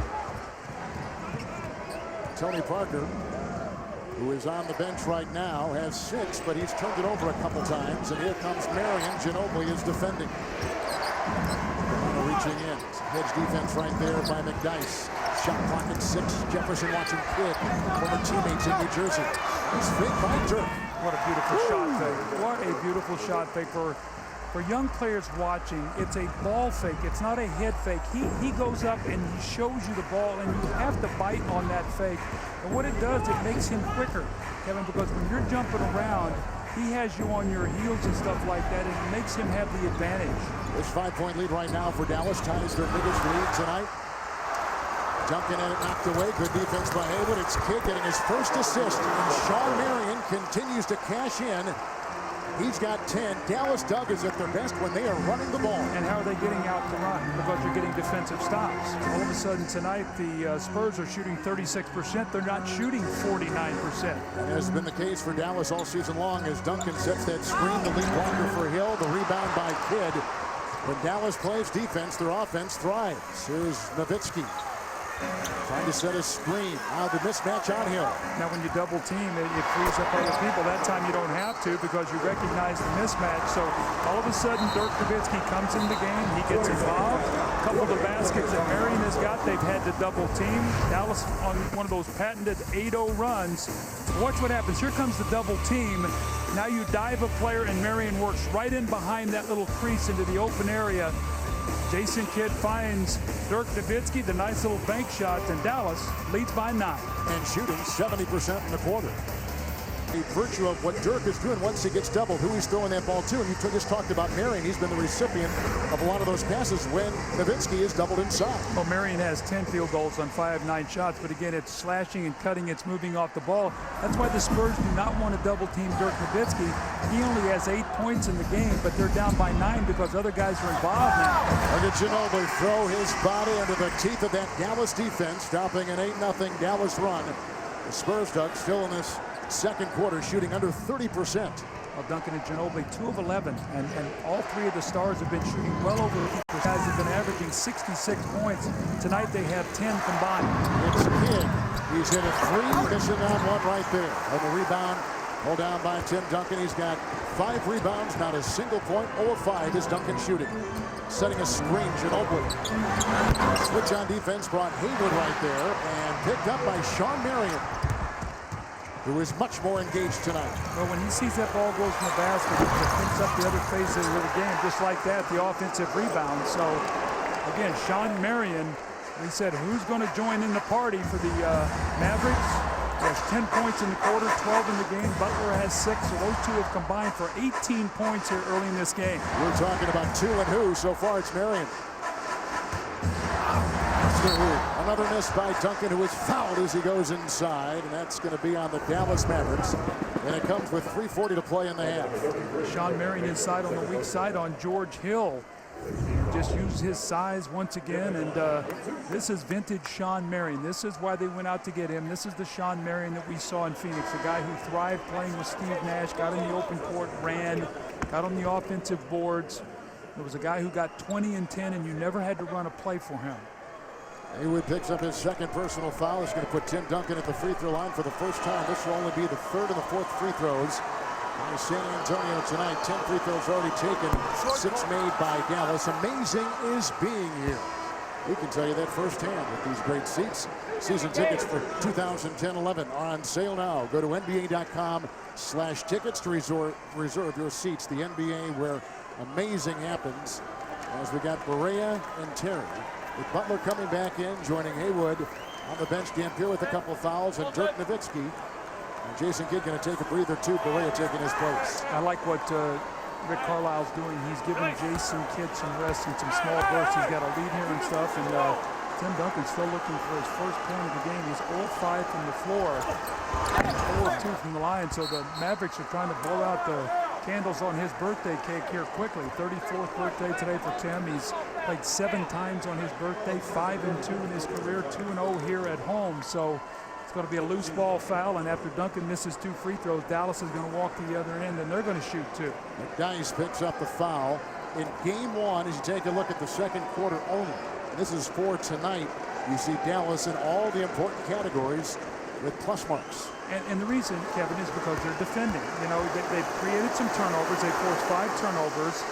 A: Tony Parker, who is on the bench right now, has 6, but he's turned it over a couple times. And here comes Marion. Ginóbili is defending. Reaching in. Hedge defense right there by McDyess. Shot clock at 6. Jefferson watching Kidd. Former teammates in New Jersey. It's fake by Dirk.
B: What a beautiful shot fake. What a beautiful shot fake for young players watching. It's a ball fake. It's not a head fake. He goes up and he shows you the ball, and you have to bite on that fake. And what it does, it makes him quicker, Kevin, because when you're jumping around, he has you on your heels and stuff like that, and it makes him have the advantage.
A: This 5-point lead right now for Dallas ties their biggest lead tonight. Duncan had it knocked away. Good defense by Hayward. It's Kidd getting his first assist, and Sean Marion continues to cash in. He's got 10. Dallas, Doug, is at their best when they are running the ball.
B: And how are they getting out the run? Because you're getting defensive stops. All of a sudden tonight, the Spurs are shooting 36%. They're not shooting 49%.
A: That has been the case for Dallas all season long as Duncan sets that screen. The lead blocker for Hill. The rebound by Kidd. When Dallas plays defense, their offense thrives. Here's Nowitzky. Trying to set a screen. Now the mismatch on him.
B: Now when you double team, it frees up other people. That time you don't have to because you recognize the mismatch. So all of a sudden, Dirk Nowitzky comes in the game. He gets involved. A couple of the baskets that Marion has got, they've had to double team. Dallas on one of those patented 8-0 runs. Watch what happens. Here comes the double team. Now you dive a player, and Marion works right in behind that little crease into the open area. Jason Kidd finds Dirk Nowitzky, the nice little bank shot, and Dallas leads by 9.
A: And shooting 70% in the quarter. The virtue of what Dirk is doing once he gets doubled, who he's throwing that ball to. And you just talked about Marion. He's been the recipient of a lot of those passes when Nowitzky is doubled inside.
B: Well, Marion has 10 field goals on 5-9 shots, but again, it's slashing and cutting, it's moving off the ball. That's why the Spurs do not want to double team Dirk Nowitzky. He only has 8 points in the game, but they're down by 9 because other guys are involved now.
A: Look at Ginóbili throw his body into the teeth of that Dallas defense, stopping an 8-0 Dallas run. The Spurs, Doug, still in this second quarter, shooting under 30%.
B: Well, Duncan and Ginóbili, 2 of 11, and all 3 of the stars have been shooting well over 50%. Guys have been averaging 66 points. Tonight they have 10 combined.
A: It's Kidd. He's hit a 3, missing on one right there. And the rebound pulled down by Tim Duncan. He's got 5 rebounds, not a single point. 0 of 5 is Duncan shooting. Setting a screen, Ginóbili. Switch on defense brought Haywood right there, and picked up by Shawn Marion, who is much more engaged tonight.
B: Well, when he sees that ball goes from the basket, he picks up the other phase of the game. Just like that, the offensive rebound. So, again, Shawn Marion, we said, who's going to join in the party for the Mavericks? He has 10 points in the quarter, 12 in the game. Butler has 6, so those two have combined for 18 points here early in this game.
A: We're talking about 2 and who? So far, it's Marion. Another miss by Duncan, who is fouled as he goes inside, and that's going to be on the Dallas Mavericks. And it comes with 3:40 to play in the half.
B: Shawn Marion inside on the weak side on George Hill. Just used his size once again, and this is vintage Shawn Marion. This is why they went out to get him. This is the Shawn Marion that we saw in Phoenix, the guy who thrived playing with Steve Nash, got in the open court, ran, got on the offensive boards. There was a guy who got 20 and 10, and you never had to run a play for him.
A: Haywood picks up his second personal foul. He's going to put Tim Duncan at the free throw line for the first time. This will only be the 3rd and the 4th free throws by San Antonio tonight. 10 free throws already taken, 6 made by Dallas. Amazing is being here. We can tell you that firsthand with these great seats. Season tickets for 2010-11 are on sale now. Go to NBA.com/tickets to reserve your seats. The NBA where amazing happens, as we got Barea and Terry. With Butler coming back in, joining Haywood on the bench. Dampier with a couple fouls, and Dirk Nowitzky. And Jason Kidd going to take a breather too. Barea taking his place.
B: I like what Rick Carlisle's doing. He's giving Jason Kidd some rest and some small bursts. He's got a lead here and stuff. And Tim Duncan's still looking for his first point of the game. He's 0 of 5 from the floor, 0 of 2 from the line. So the Mavericks are trying to blow out the candles on his birthday cake here quickly. 34th birthday today for Tim. He's played 7 times on his birthday, 5 and 2 in his career, 2 and 0 here at home. So it's going to be a loose ball foul, and after Duncan misses 2 free throws, Dallas is going to walk to the other end, and they're going to shoot 2.
A: McDyess picks up the foul. In game 1, as you take a look at the second quarter only, and this is for tonight, you see Dallas in all the important categories with plus marks.
B: And the reason, Kevin, is because they're defending. You know, they've created some turnovers. They forced 5 turnovers.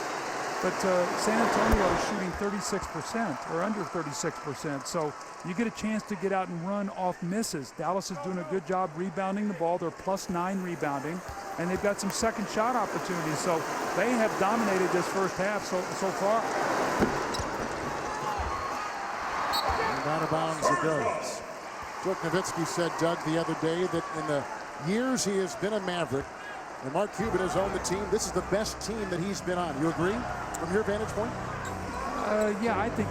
B: But San Antonio is shooting 36% or under 36%. So you get a chance to get out and run off misses. Dallas is doing a good job rebounding the ball. They're +9 rebounding. And they've got some second shot opportunities. So they have dominated this first half so far.
A: And out of bounds it goes. Dirk Nowitzky said, Doug, the other day that in the years he has been a Maverick, and Mark Cuban has owned the team, this is the best team that he's been on. You agree from your vantage point?
B: Yeah, I think,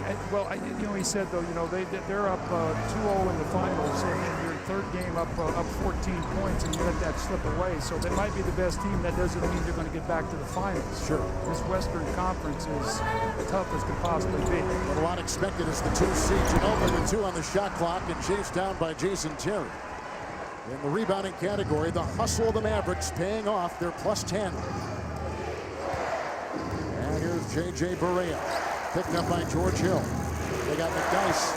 B: you know, he said, though, you know, they're up 2-0 in the finals, and your third game up 14 points, and you let that slip away. So they might be the best team. That doesn't mean they're going to get back to the finals.
A: Sure.
B: This Western Conference is tough as could possibly be.
A: Well, a lot expected as the 2 seed. Ginóbili, the 2 on the shot clock, and chased down by Jason Terry. In the rebounding category, the hustle of the Mavericks paying off. They're +10. And here's J.J. Barea, picked up by George Hill. They they got McDyess,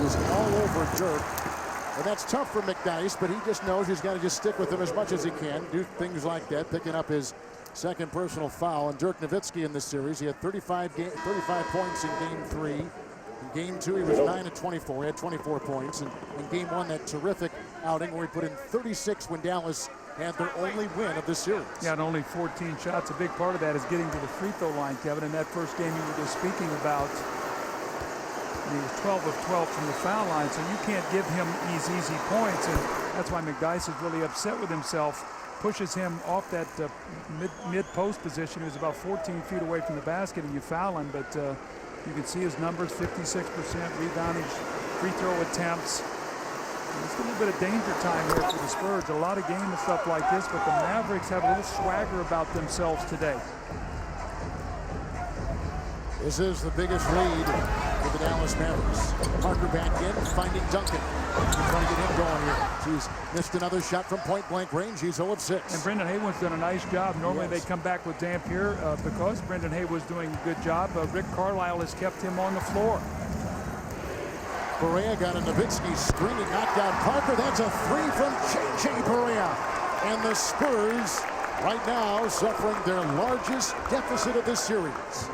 A: who's all over Dirk. And that's tough for McDyess, but he just knows he's got to just stick with him as much as he can, do things like that, picking up his second personal foul. And Dirk Nowitzky in this series, he had 35 points in Game 3. In Game 2, he was 9 of 24. He had 24 points. And in Game 1, that terrific outing where he put in 36 when Dallas had their only win of the series.
B: Yeah, and only 14 shots. A big part of that is getting to the free throw line, Kevin. In that first game you were just speaking about, he was 12 of 12 from the foul line, so you can't give him these easy points, and that's why McDyess is really upset with himself. Pushes him off that mid-post position. He was about 14 feet away from the basket, and you foul him, but you can see his numbers, 56% rebounding, free throw attempts. It's a little bit of danger time here for the Spurs. A lot of game and stuff like this, but the Mavericks have a little swagger about themselves today.
A: This is the biggest lead for the Dallas Mavericks. Parker back in, finding Duncan. Trying to get him going here. He's missed another shot from point-blank range. He's 0 of 6.
B: And Brendan Haywood's done a nice job. Normally they come back with Dampier because Brendan Haywood's doing a good job. Rick Carlisle has kept him on the floor.
A: Barea got a Nowitzky screen and knocked out Parker. That's a 3 from J.J. Barea. And the Spurs right now suffering their largest deficit of this series.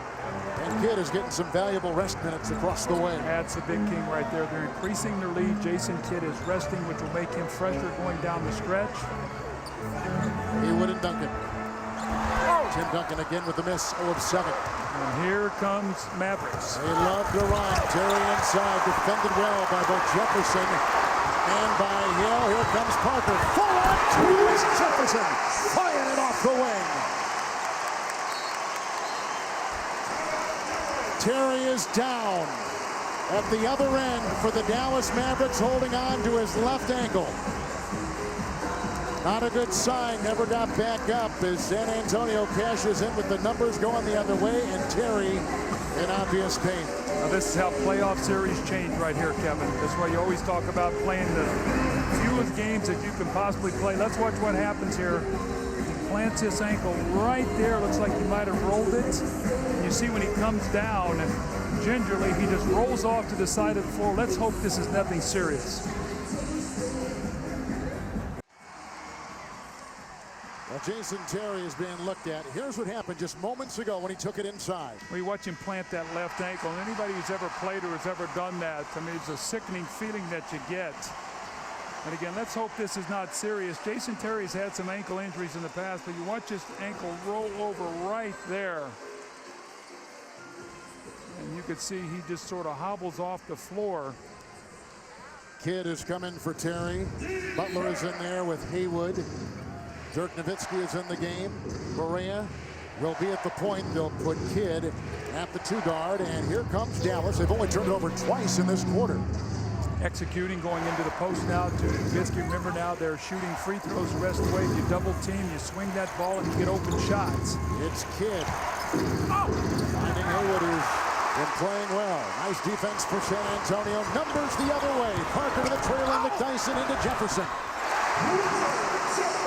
A: And Kidd is getting some valuable rest minutes across the way.
B: That's the big king right there. They're increasing their lead. Jason Kidd is resting, which will make him fresher going down the stretch.
A: Haywood and Duncan. Tim Duncan again with the miss, 0 of 7.
B: And here comes Mavericks.
A: They love to run. Terry inside, defended well by both Jefferson and by Hill. Here comes Parker. Full on two is Jefferson. Firing it off the wing. Terry is down at the other end for the Dallas Mavericks, holding on to his left ankle. Not a good sign. Never got back up as San Antonio cashes in with the numbers going the other way, and Terry in obvious pain.
B: Now this is how playoff series change right here, Kevin. That's why you always talk about playing the fewest games that you can possibly play. Let's watch what happens here. He plants his ankle right there. Looks like he might have rolled it. And you see when he comes down, gingerly, he just rolls off to the side of the floor. Let's hope this is nothing serious.
A: Well, Jason Terry is being looked at. Here's what happened just moments ago when he took it inside.
B: Well, you watch him plant that left ankle, and anybody who's ever played or has ever done that, I mean, it's a sickening feeling that you get. And again, let's hope this is not serious. Jason Terry's had some ankle injuries in the past, but you watch his ankle roll over right there. And you could see he just sort of hobbles off the floor.
A: Kidd is coming for Terry. Butler is in there with Haywood. Dirk Nowitzky is in the game. Barea will be at the point. They'll put Kidd at the 2-guard. And here comes Dallas. They've only turned it over twice in this quarter.
B: Executing, going into the post now to Nowitzky. Remember now they're shooting free throws the rest of the way. If you double team, you swing that ball and you get open shots.
A: It's Kidd. Finding Haywood, who's been playing well. Nice defense for San Antonio. Numbers the other way. Parker to the trailing McDyess into Jefferson.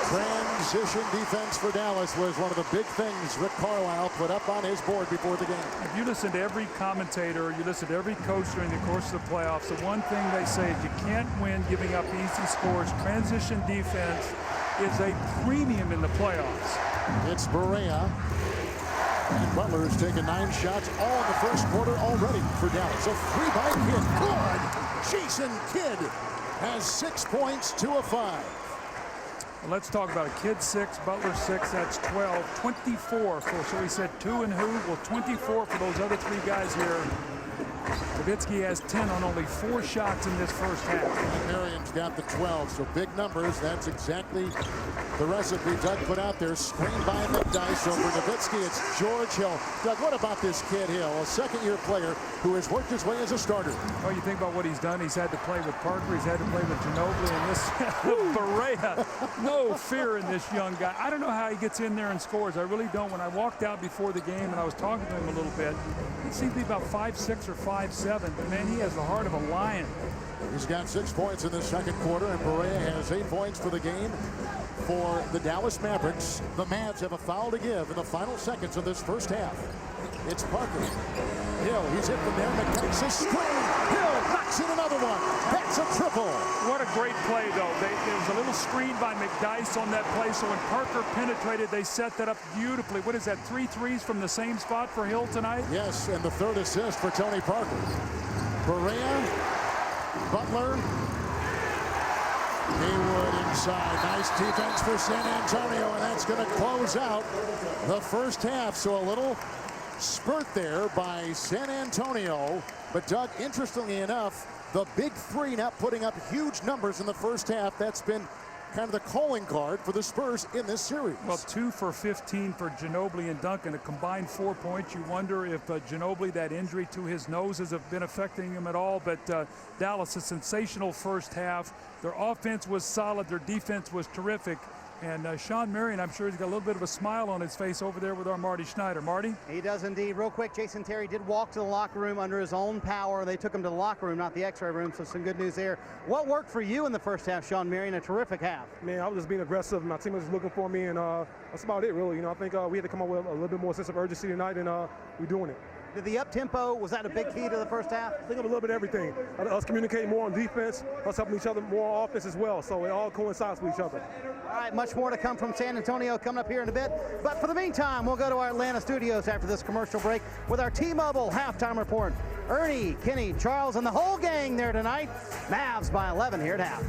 A: Transition defense for Dallas was one of the big things Rick Carlisle put up on his board before the game.
B: If you listen to every commentator, you listen to every coach during the course of the playoffs, the one thing they say is you can't win giving up easy scores. Transition defense is a premium in the playoffs.
A: It's Barea. And Butler has taken 9 shots all in the first quarter already for Dallas. A 3 by Kidd. Good. Jason Kidd has 6 points, 2 of 5.
B: Well, let's talk about a Kidd 6, Butler 6. That's 12, 24 for. So he said 2 and who? Well, 24 for those other 3 guys here. Nowitzky has 10 on only 4 shots in this first half.
A: Marion's got the 12, so big numbers. That's exactly the recipe Doug put out there. Screen by McDyess over Nowitzky. It's George Hill. Doug, what about this kid Hill, a second-year player who has worked his way as a starter?
B: Well, you think about what he's done. He's had to play with Parker. He's had to play with Ginóbili. And this Barea, no fear in this young guy. I don't know how he gets in there and scores. I really don't. When I walked out before the game and I was talking to him a little bit, he seemed to be about 5'6" or 5'7". But, man, he has the heart of a lion.
A: He's got 6 points in the second quarter, and Barea has 8 points for the game. For the Dallas Mavericks, the Mavs have a foul to give in the final seconds of this first half. It's Parker. Hill, he's hit from there. McDyess is screen. knocks in another one. That's a triple.
B: What a great play, though. There was a little screen by McDyess on that play, so when Parker penetrated, they set that up beautifully. What is that, 3 threes from the same spot for Hill tonight?
A: Yes, and the third assist for Tony Parker. Correa, Butler, Haywood inside. Nice defense for San Antonio, and that's going to close out the first half. So a little spurt there by San Antonio. But Doug, interestingly enough, the big three not putting up huge numbers in the first half. That's been kind of the calling card for the Spurs in this series.
B: Well, 2 for 15 for Ginóbili and Duncan, a combined 4 points. You wonder if Ginóbili, that injury to his nose, has been affecting him at all. But Dallas, a sensational first half. Their offense was solid. Their defense was terrific. And Sean Marion, I'm sure he's got a little bit of a smile on his face over there with our Marty Schneider. Marty?
C: He does indeed. Real quick, Jason Terry did walk to the locker room under his own power. They took him to the locker room, not the x-ray room, so some good news there. What worked for you in the first half, Sean Marion? A terrific half.
F: Man, I was just being aggressive. My team was just looking for me, and that's about it, really. You know, I think we had to come up with a little bit more sense of urgency tonight, and we're doing it.
C: Did the up-tempo, was that a big key to the first half?
F: I think of a little bit of everything. Us communicating more on defense, us helping each other more on offense as well. So it all coincides with each other.
C: All right, much more to come from San Antonio coming up here in a bit. But for the meantime, we'll go to our Atlanta studios after this commercial break with our T-Mobile halftime report. Ernie, Kenny, Charles, and the whole gang there tonight. Mavs by 11 here at half.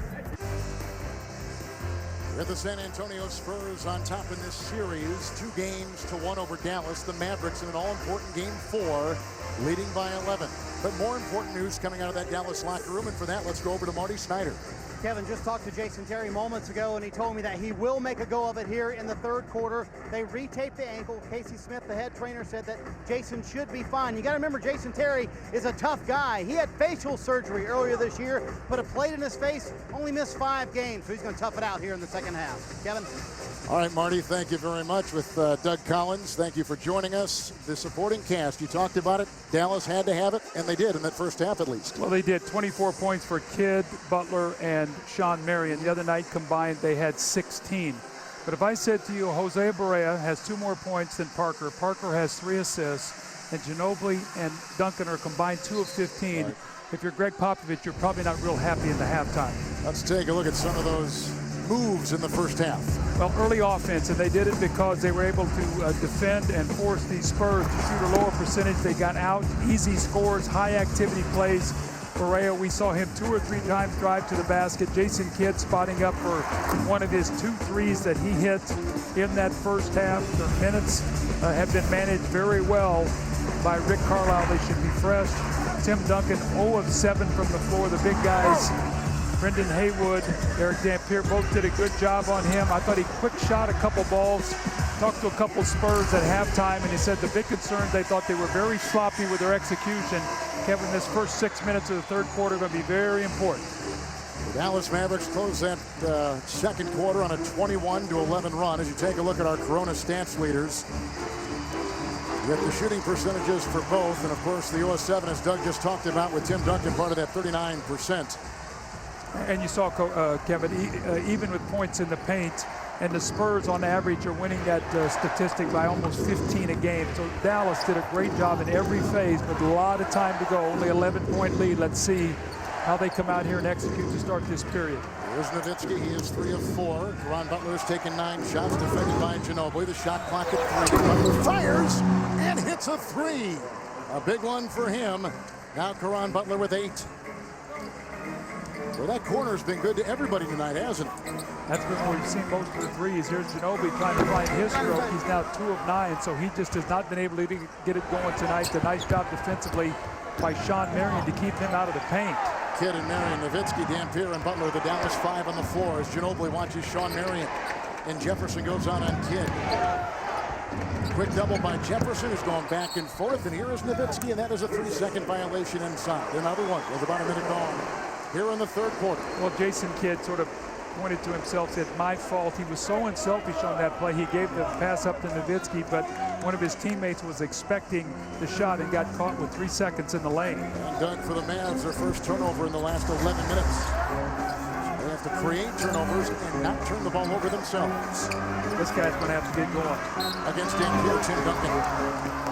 A: With the San Antonio Spurs on top in this series, 2-1 over Dallas. The Mavericks in an all-important game 4, leading by 11. But more important news coming out of that Dallas locker room, and for that, let's go over to Marty Schneider.
C: Kevin, just talked to Jason Terry moments ago, and he told me that he will make a go of it here in the third quarter. They retaped the ankle. Casey Smith, the head trainer, said that Jason should be fine. You got to remember, Jason Terry is a tough guy. He had facial surgery earlier this year, put a plate in his face, only missed 5 games, so he's going to tough it out here in the second half. Kevin?
A: All right, Marty, thank you very much. With Doug Collins, thank you for joining us. The supporting cast, you talked about it. Dallas had to have it, and they did in that first half at least.
B: Well, they did. 24 points for Kidd, Butler, and Sean Marion. The other night combined, they had 16. But if I said to you, Jose Barea has 2 more points than Parker. Parker has 3 assists, and Ginóbili and Duncan are combined 2 of 15. Right. If you're Greg Popovich, you're probably not real happy in the halftime.
A: Let's take a look at some of those moves in the first half.
B: Well, early offense, and they did it because they were able to defend and force the Spurs to shoot a lower percentage. They got out, easy scores, high activity plays. Correa, we saw him 2 or 3 times drive to the basket. Jason Kidd spotting up for one of his 2 threes that he hit in that first half. Their minutes have been managed very well by Rick Carlisle. They should be fresh. Tim Duncan 0 of 7 from the floor. The big guys, Brendan Haywood, Eric Dampier, both did a good job on him. I thought he quick shot a couple balls. Talked to a couple Spurs at halftime, and he said the big concern, they thought they were very sloppy with their execution. Kevin, this first 6 minutes of the third quarter are going to be very important.
A: The Dallas Mavericks close that second quarter on a 21-11 run. As you take a look at our Corona stats leaders, with the shooting percentages for both, and of course the US7, as Doug just talked about, with Tim Duncan part of that 39%.
B: And you saw, Kevin, even with points in the paint, and the Spurs on average are winning that statistic by almost 15 a game. So Dallas did a great job in every phase, but a lot of time to go. Only 11-point lead. Let's see how they come out here and execute to start this period.
A: Here's Nowitzky. He is 3 of 4. Caron Butler has taken 9 shots, defended by Ginóbili. The shot clock at 3. Butler fires and hits a 3. A big one for him. Now Caron Butler with 8. Well, that corner's been good to everybody tonight, hasn't it?
B: That's been where we've seen most of the threes. Here's Ginóbili trying to find his stroke. He's now 2 of 9, so he just has not been able to get it going tonight. A nice job defensively by Sean Marion to keep him out of the paint.
A: Kidd and Marion, Nowitzky, Dampier, and Butler, the Dallas 5 on the floor as Ginóbili watches Sean Marion. And Jefferson goes on Kidd. Quick double by Jefferson, who's going back and forth. And here is Nowitzky, and that is a 3-second violation inside. Another one with about a minute gone here in the third quarter.
B: Well, Jason Kidd sort of pointed to himself, said, my fault. He was so unselfish on that play. He gave the pass up to Nowitzky, but one of his teammates was expecting the shot and got caught with 3 seconds in the lane.
A: And Doug, for the Mavs, their first turnover in the last 11 minutes. They have to create turnovers and not turn the ball over themselves.
B: This guy's going to have to get going.
A: Against Dampier, Tim Duncan.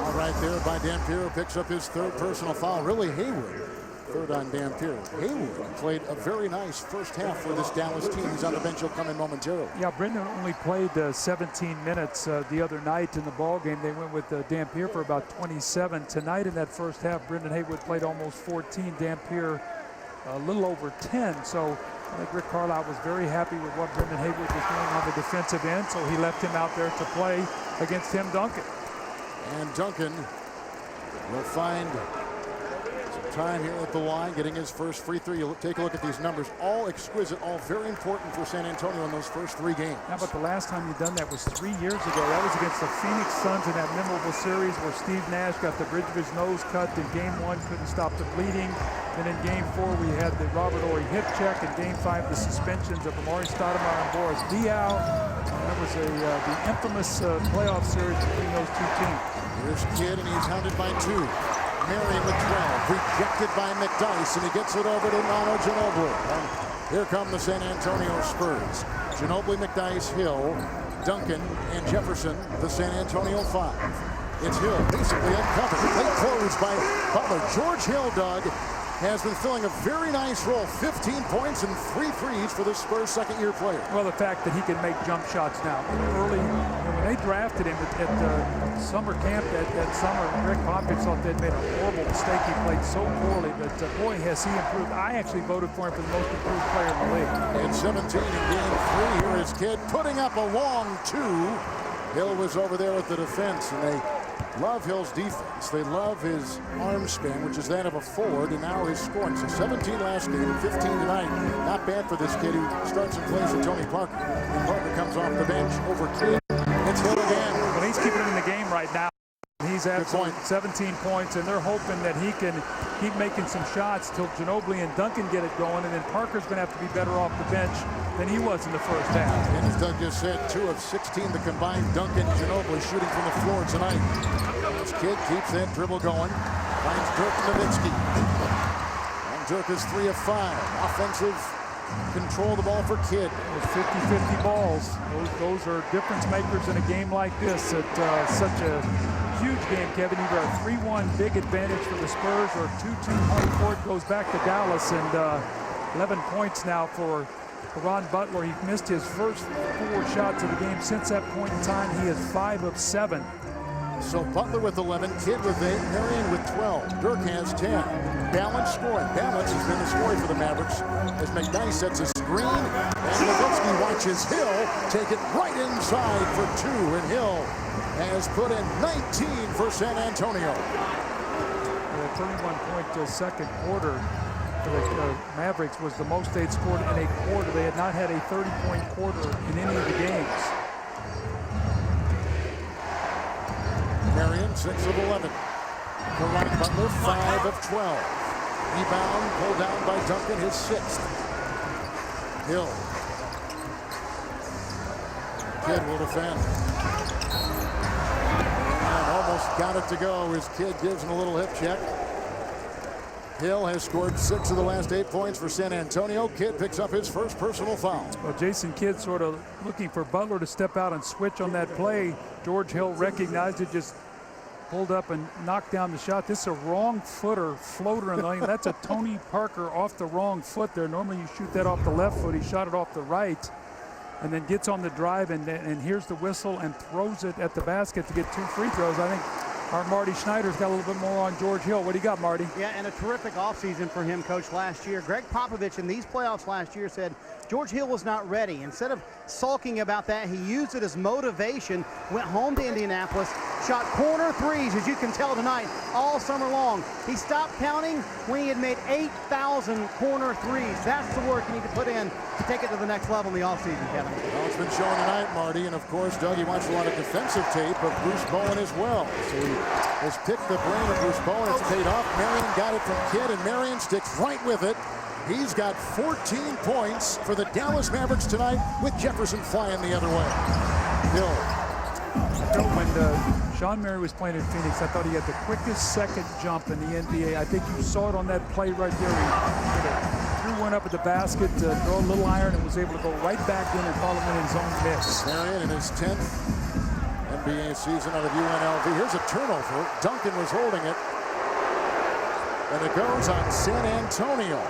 A: All right there by Dampier, picks up his 3rd personal foul. Really, Haywood Third on Dampier. Haywood played a very nice first half for this Dallas team. He's on the bench. He'll come in momentarily.
B: Yeah, Brendan only played 17 minutes the other night in the ball game. They went with Dampier for about 27. Tonight in that first half, Brendan Haywood played almost 14. Dampier a little over 10. So I think Rick Carlisle was very happy with what Brendan Haywood was doing on the defensive end. So he left him out there to play against Tim Duncan.
A: And Duncan will find time here at the line, getting his first free throw. You take a look at these numbers, all exquisite, all very important for San Antonio in those first 3 games.
B: How about the last time you done that was 3 years ago? That was against the Phoenix Suns in that memorable series where Steve Nash got the bridge of his nose cut. In game 1, couldn't stop the bleeding. Then in game 4, we had the Robert Horry hip check. In game 5, the suspensions of Amari Stoudemire and Boris Diaw. That was the infamous playoff series between those 2 teams.
A: Here's Kidd, and he's hounded by 2. Marion with 12, rejected by McDyess, and he gets it over to Manu Ginóbili. And here come the San Antonio Spurs. Ginóbili, McDyess, Hill, Duncan, and Jefferson, the San Antonio 5. It's Hill, basically uncovered. Late closed by Butler. George Hill, Doug, has been filling a very nice role. 15 points and 3 threes for the Spurs' second-year player.
B: Well, the fact that he can make jump shots now. Early, when they drafted him at summer camp that summer, Rick Hopkins thought they'd made a horrible mistake. He played so poorly, but boy, has he improved. I actually voted for him for the most improved player in the league.
A: At 17 in game 3, here is Kidd putting up a long 2. Hill was over there at the defense, and they love Hill's defense. They love his arm span, which is that of a forward, and now his scoring. So 17 last game and 15 tonight. Not bad for this kid who starts and plays with Tony Parker. And Parker comes off the bench over Kidd. It's Hill again.
B: Well, he's keeping him in the game right now. He's at 17 points, and they're hoping that he can keep making some shots till Ginóbili and Duncan get it going, and then Parker's going to have to be better off the bench than he was in the first half.
A: And as Doug just said, 2 of 16 the combined Duncan and Ginóbili shooting from the floor tonight. This kid keeps that dribble going. Finds Dirk Nowitzky. And Dirk is 3 of 5. Offensive control of the ball for Kidd.
B: Those 50-50 balls, those are difference makers in a game like this. At such a huge game, Kevin. Either a 3-1 big advantage for the Spurs or a 2-2 home court goes back to Dallas, and 11 points now for Ron Butler. He missed his first 4 shots of the game. Since that point in time, he is 5 of 7.
A: So Butler with 11, Kidd with 8, Marion with 12. Dirk has 10. Balanced scoring. Balance has been the story for the Mavericks as McDyess sets a screen, and Nowitzky watches Hill take it right inside for 2, and Hill has put in 19 for San Antonio.
B: The 31-point second quarter for the Mavericks was the most they'd scored in a quarter. They had not had a 30-point quarter in any of the games.
A: Marion, 6 of 11. For Ronnie Butler, 5 of 12. Rebound pulled down by Duncan, his 6th. Hill. Kidd will defend. And almost got it to go as Kidd gives him a little hip check. Hill has scored 6 of the last 8 points for San Antonio. Kidd picks up his first personal foul.
B: Well, Jason Kidd sort of looking for Butler to step out and switch on that play. George Hill recognized it, just pulled up and knocked down the shot. This is a wrong footer floater in the lane. That's a Tony Parker off the wrong foot there. Normally you shoot that off the left foot. He shot it off the right and then gets on the drive, and here's the whistle and throws it at the basket to get 2 free throws. I think our Marty Schneider's got a little bit more on George Hill. What do you got, Marty?
C: Yeah, and a terrific offseason for him, Coach, last year. Greg Popovich in these playoffs last year said George Hill was not ready. Instead of sulking about that, he used it as motivation, went home to Indianapolis, shot corner threes, as you can tell tonight, all summer long. He stopped counting when he had made 8,000 corner threes. That's the work you need to put in to take it to the next level in the offseason, Kevin.
A: Well, it's been shown tonight, Marty, and of course, Doug, he watched a lot of defensive tape of Bruce Bowen as well. So he has picked the brain of Bruce Bowen. It's paid off. Marion got it from Kidd, and Marion sticks right with it. He's got 14 points for the Dallas Mavericks tonight, with Jefferson flying the other way. Hill.
B: When Sean Marion was playing in Phoenix, I thought he had the quickest second jump in the NBA. I think you saw it on that play right there. He threw one up at the basket, throw a little iron, and was able to go right back in and follow in his own miss.
A: Marion in his 10th NBA season out of UNLV. Here's a turnover. Duncan was holding it. And it goes on San Antonio.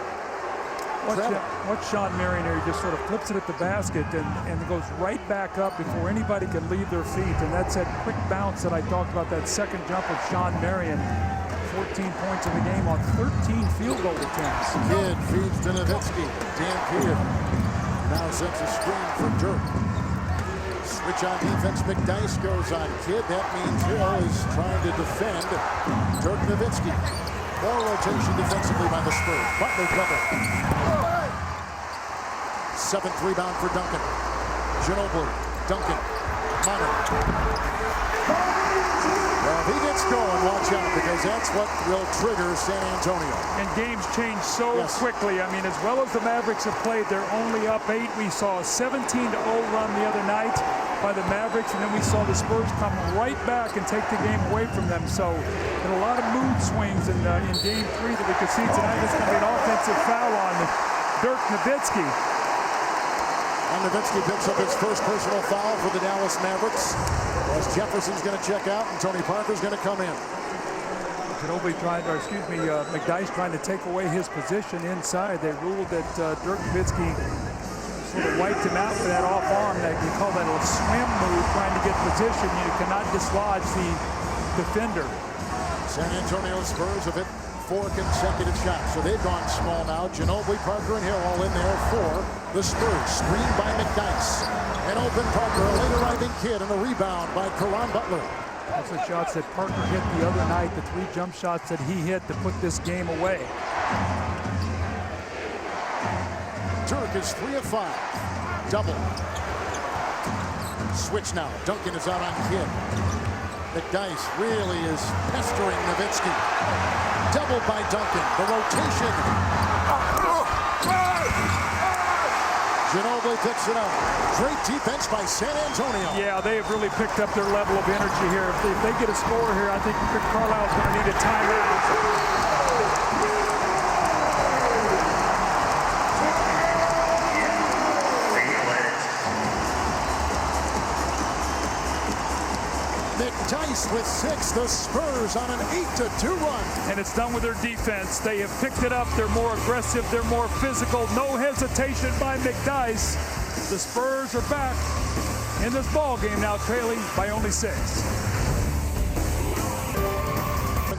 B: Watch Sean Marion here. He just sort of flips it at the basket and it goes right back up before anybody can leave their feet. And that's that quick bounce that I talked about, that second jump of Sean Marion. 14 points in the game on 13 field goal attempts.
A: Kidd feeds to Nowitzky. Dampier now sets a screen for Dirk. Switch on defense. McDyess goes on Kidd. That means Hill is trying to defend Dirk Nowitzky. More rotation defensively by the Spurs. Butler cover. Seventh rebound for Duncan. Ginóbili. Duncan. Manu. Well, if he gets going, watch out, because that's what will trigger San Antonio.
B: And games change so quickly. I mean, as well as the Mavericks have played, they're only up 8. We saw a 17-0 run the other night by the Mavericks, and then we saw the Spurs come right back and take the game away from them. So there are a lot of mood swings in Game 3 that we could see tonight. There's going to be an offensive foul on Dirk Nowitzky.
A: And Nowitzky picks up his first personal foul for the Dallas Mavericks. As Jefferson's going to check out and Tony Parker's going to come in.
B: McDyess trying to take away his position inside. They ruled that Dirk Nowitzky sort of wiped him out with that off arm. That you call that a swim move, trying to get position. You cannot dislodge the defender.
A: San Antonio Spurs have hit 4 consecutive shots, so they've gone small now. Ginóbili, Parker, and Hill all in there for the Spurs. Screened by McDyess. An open Parker, a late arriving Kidd, and a rebound by Caron Butler.
B: That's the shots that Parker hit the other night, the 3 jump shots that he hit to put this game away.
A: Dirk is 3 of 5. Double. Switch now. Duncan is out on Kidd. McDyess really is pestering Nowitzky. Double by Duncan. The rotation. Ginóbili picks it up. Great defense by San Antonio.
B: Yeah, they have really picked up their level of energy here. If they get a score here, I think Rick Carlisle's going to need a timeout.
A: McDyess with 6. The Spurs on an 8-2 run.
B: And it's done with their defense. They have picked it up. They're more aggressive. They're more physical. No hesitation by McDyess. The Spurs are back in this ball game now, trailing by only 6.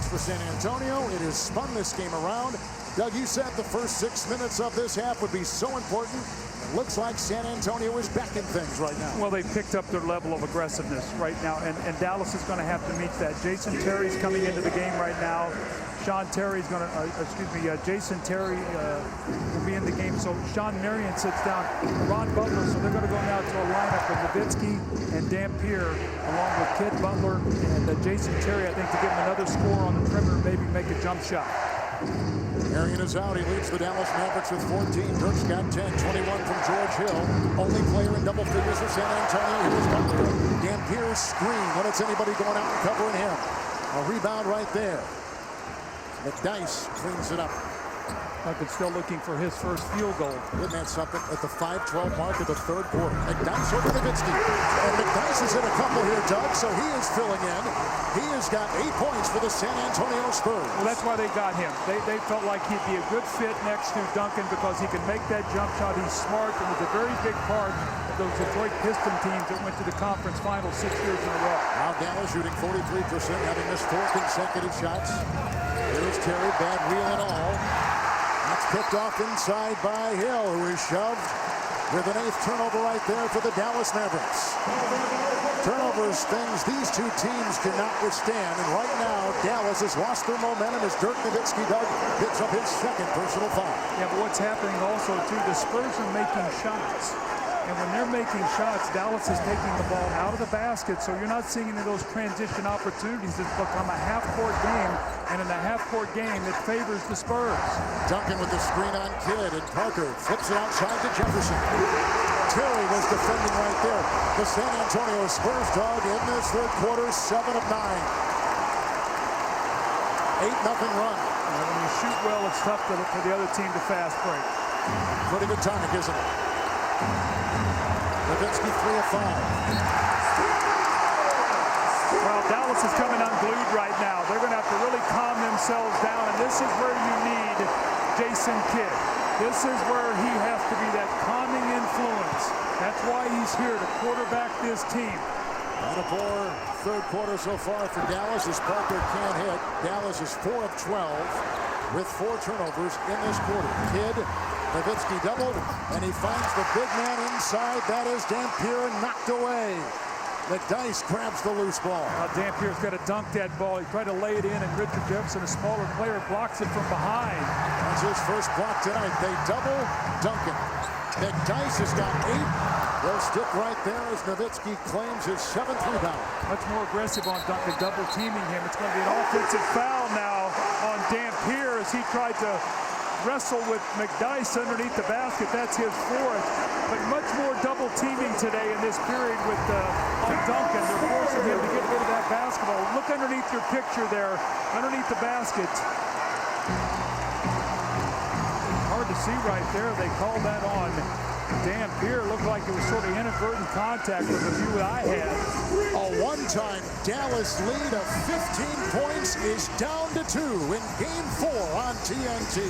A: For San Antonio, it has spun this game around. Doug, you said the first 6 minutes of this half would be so important. It looks like San Antonio is back in things right now.
B: Well, they've picked up their level of aggressiveness right now, and Dallas is going to have to meet that. Jason Terry's coming into the game right now. Sean Terry's going to, Jason Terry will be in the game. So Sean Marion sits down. Ron Butler, so they're going to go now to a lineup of Nowitzky and Dampier, along with Kidd, Butler, and Jason Terry, I think, to give him another score on the perimeter, maybe make a jump shot.
A: Marion is out. He leads the Dallas Mavericks with 14. Dirk's got 10. 21 from George Hill. Only player in double figures for San Antonio. Here's Butler. Dampier's screen when it's anybody going out and covering him. A rebound right there. McDyess cleans it up.
B: Duncan still looking for his first field goal.
A: Isn't that something? At the 5:12 mark of the third quarter. McDyess over Nowitzky. And McDyess has hit a couple here, Doug, so he is filling in. He has got 8 points for the San Antonio Spurs.
B: Well, that's why they got him. They felt like he'd be a good fit next to Duncan because he can make that jump shot. He's smart and was a very big part of those Detroit Piston teams that went to the conference final 6 years in a row.
A: Now Dallas shooting 43%, having missed 4 consecutive shots. Here's Terry, bad wheel and all. That's picked off inside by Hill, who is shoved with an 8th turnover right there for the Dallas Mavericks. Turnovers, things these two teams cannot withstand. And right now, Dallas has lost their momentum as Dirk Nowitzky, Doug, picks up his 2nd personal foul.
B: Yeah, but what's happening also, too, the Spurs are making shots. And when they're making shots, Dallas is taking the ball out of the basket, so you're not seeing any of those transition opportunities. It's become a half-court game, and in a half-court game, it favors the Spurs.
A: Duncan with the screen on Kidd, and Parker flips it outside to Jefferson. Terry was defending right there. The San Antonio Spurs, Doug, in this third quarter, 7 of 9. 8-0 run.
B: When you shoot well, it's tough for the other team to fast break.
A: Pretty good timing, isn't it? Nowitzky 3 of 5.
B: Well, Dallas is coming unglued right now. They're going to have to really calm themselves down, and this is where you need Jason Kidd. This is where he has to be that calming influence. That's why he's here to quarterback this team.
A: On a poor third quarter so far for Dallas as Parker can't hit. Dallas is 4 of 12 with 4 turnovers in this quarter. Kidd, Nowitzky doubled, and he finds the big man inside. That is Dampier knocked away. McDyess grabs the loose ball.
B: Dampier's got to dunk that ball. He tried to lay it in, and Richard Jefferson, a smaller player, blocks it from behind.
A: That's his first block tonight. They double Duncan. McDyess has got 8. They'll stick right there as Nowitzky claims his 7th rebound.
B: Much more aggressive on Duncan, double teaming him. It's going to be an offensive foul now on Dampier as he tried to wrestle with McDyess underneath the basket. That's his 4th. But much more double teaming today in this period with on Duncan. They're forcing him to get rid of that basketball. Look underneath your picture there, underneath the basket. Hard to see right there. They called that on Dampier. Looked like it was sort of inadvertent contact with the view I had.
A: A one-time Dallas lead of 15 points is down to 2 in Game 4 on TNT.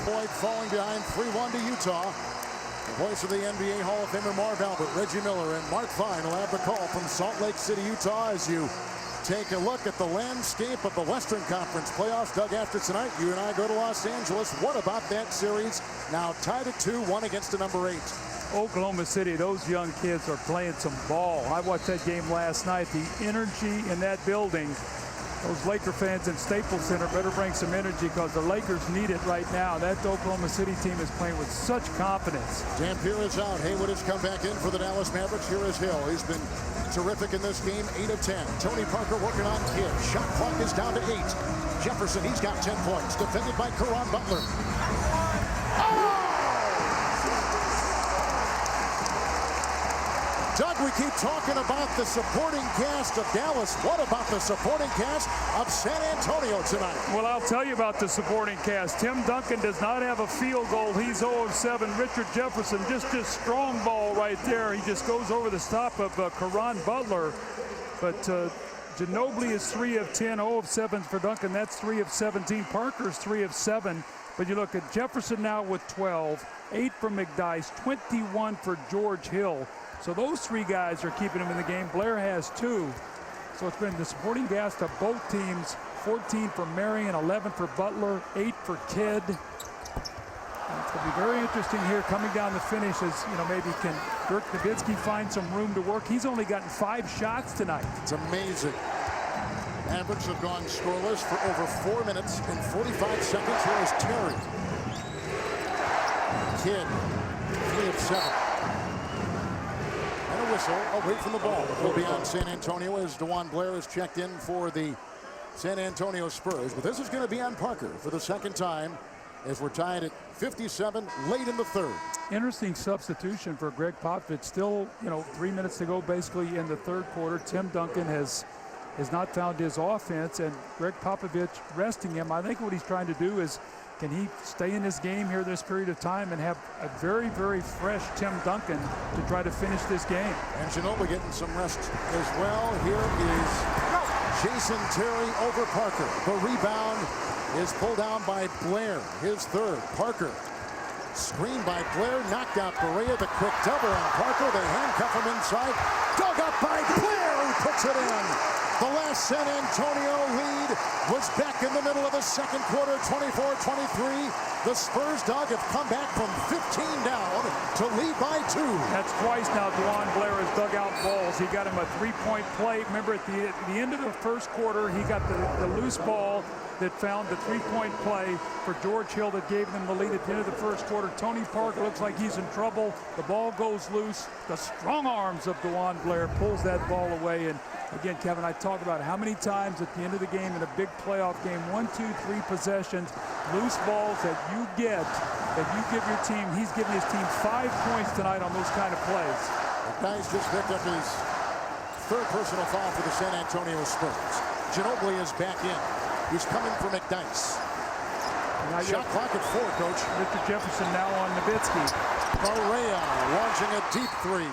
A: Boyd falling behind 3-1 to Utah. The voice of the NBA Hall of Famer Marv Albert, Reggie Miller, and Mark Fine will have the call from Salt Lake City, Utah, as you take a look at the landscape of the Western Conference playoffs. Doug, after tonight, you and I go to Los Angeles. What about that series? Now tied at 2-1 against the number 8.
B: Oklahoma City, those young kids are playing some ball. I watched that game last night. The energy in that building. Those Laker fans in Staples Center better bring some energy because the Lakers need it right now. That Oklahoma City team is playing with such confidence.
A: Dampier is out. Haywood has come back in for the Dallas Mavericks. Here is Hill. He's been terrific in this game, 8 of 10. Tony Parker working on Kidd. Shot clock is down to 8. Jefferson, he's got 10 points. Defended by Caron Butler. Doug, we keep talking about the supporting cast of Dallas. What about the supporting cast of San Antonio tonight?
B: Well, I'll tell you about the supporting cast. Tim Duncan does not have a field goal. He's 0 of 7. Richard Jefferson, just a strong ball right there. He just goes over the stop of Caron Butler. But Ginóbili is 3 of 10, 0 of 7 for Duncan. That's 3 of 17. Parker's 3 of 7. But you look at Jefferson now with 12, 8 for McDyess, 21 for George Hill. So those 3 guys are keeping him in the game. Blair has 2. So it's been the supporting cast of both teams. 14 for Marion, 11 for Butler, 8 for Kidd. And it's going to be very interesting here coming down the finish as, you know, maybe can Dirk Nowitzky find some room to work. He's only gotten 5 shots tonight.
A: It's amazing. Mavericks have gone scoreless for over 4 minutes and 45 seconds. Here is Terry. Kidd, 3 of 7. And a whistle away from the ball. It will be on San Antonio as DeJuan Blair is checked in for the San Antonio Spurs. But this is going to be on Parker for the second time as we're tied at 57 late in the third.
B: Interesting substitution for Greg Popovich. Still, you know, 3 minutes to go basically in the third quarter. Tim Duncan has not found his offense, and Greg Popovich resting him. I think what he's trying to do is, can he stay in this game here this period of time and have a very, very fresh Tim Duncan to try to finish this game?
A: And Ginóbili getting some rest as well. Here is Jason Terry over Parker. The rebound is pulled down by Blair. His third. Parker. Screen by Blair. Knocked out Berea. The quick double on Parker. They handcuff him inside. Dug up by Blair, who puts it in. The last San Antonio lead was back in the middle of the second quarter, 24-23. The Spurs, Doug, have come back from 15 down to lead by 2.
B: That's twice now DeJuan Blair has dug out balls. He got him a three-point play. Remember, at the end of the first quarter, he got the loose ball that found the three-point play for George Hill that gave them the lead at the end of the first quarter. Tony Parker looks like he's in trouble. The ball goes loose. The strong arms of DeJuan Blair pulls that ball away. And again, Kevin, I talk about how many times at the end of the game in a big playoff game, 1, 2, 3 possessions, loose balls that you get, that you give your team. He's giving his team 5 points tonight on those kind of plays.
A: The guy's just picked up his third personal foul for the San Antonio Spurs. Ginóbili is back in. He's coming for McDyess. Shot clock at 4, Coach.
B: Richard Jefferson now on Nowitzky.
A: Berea launching a deep 3.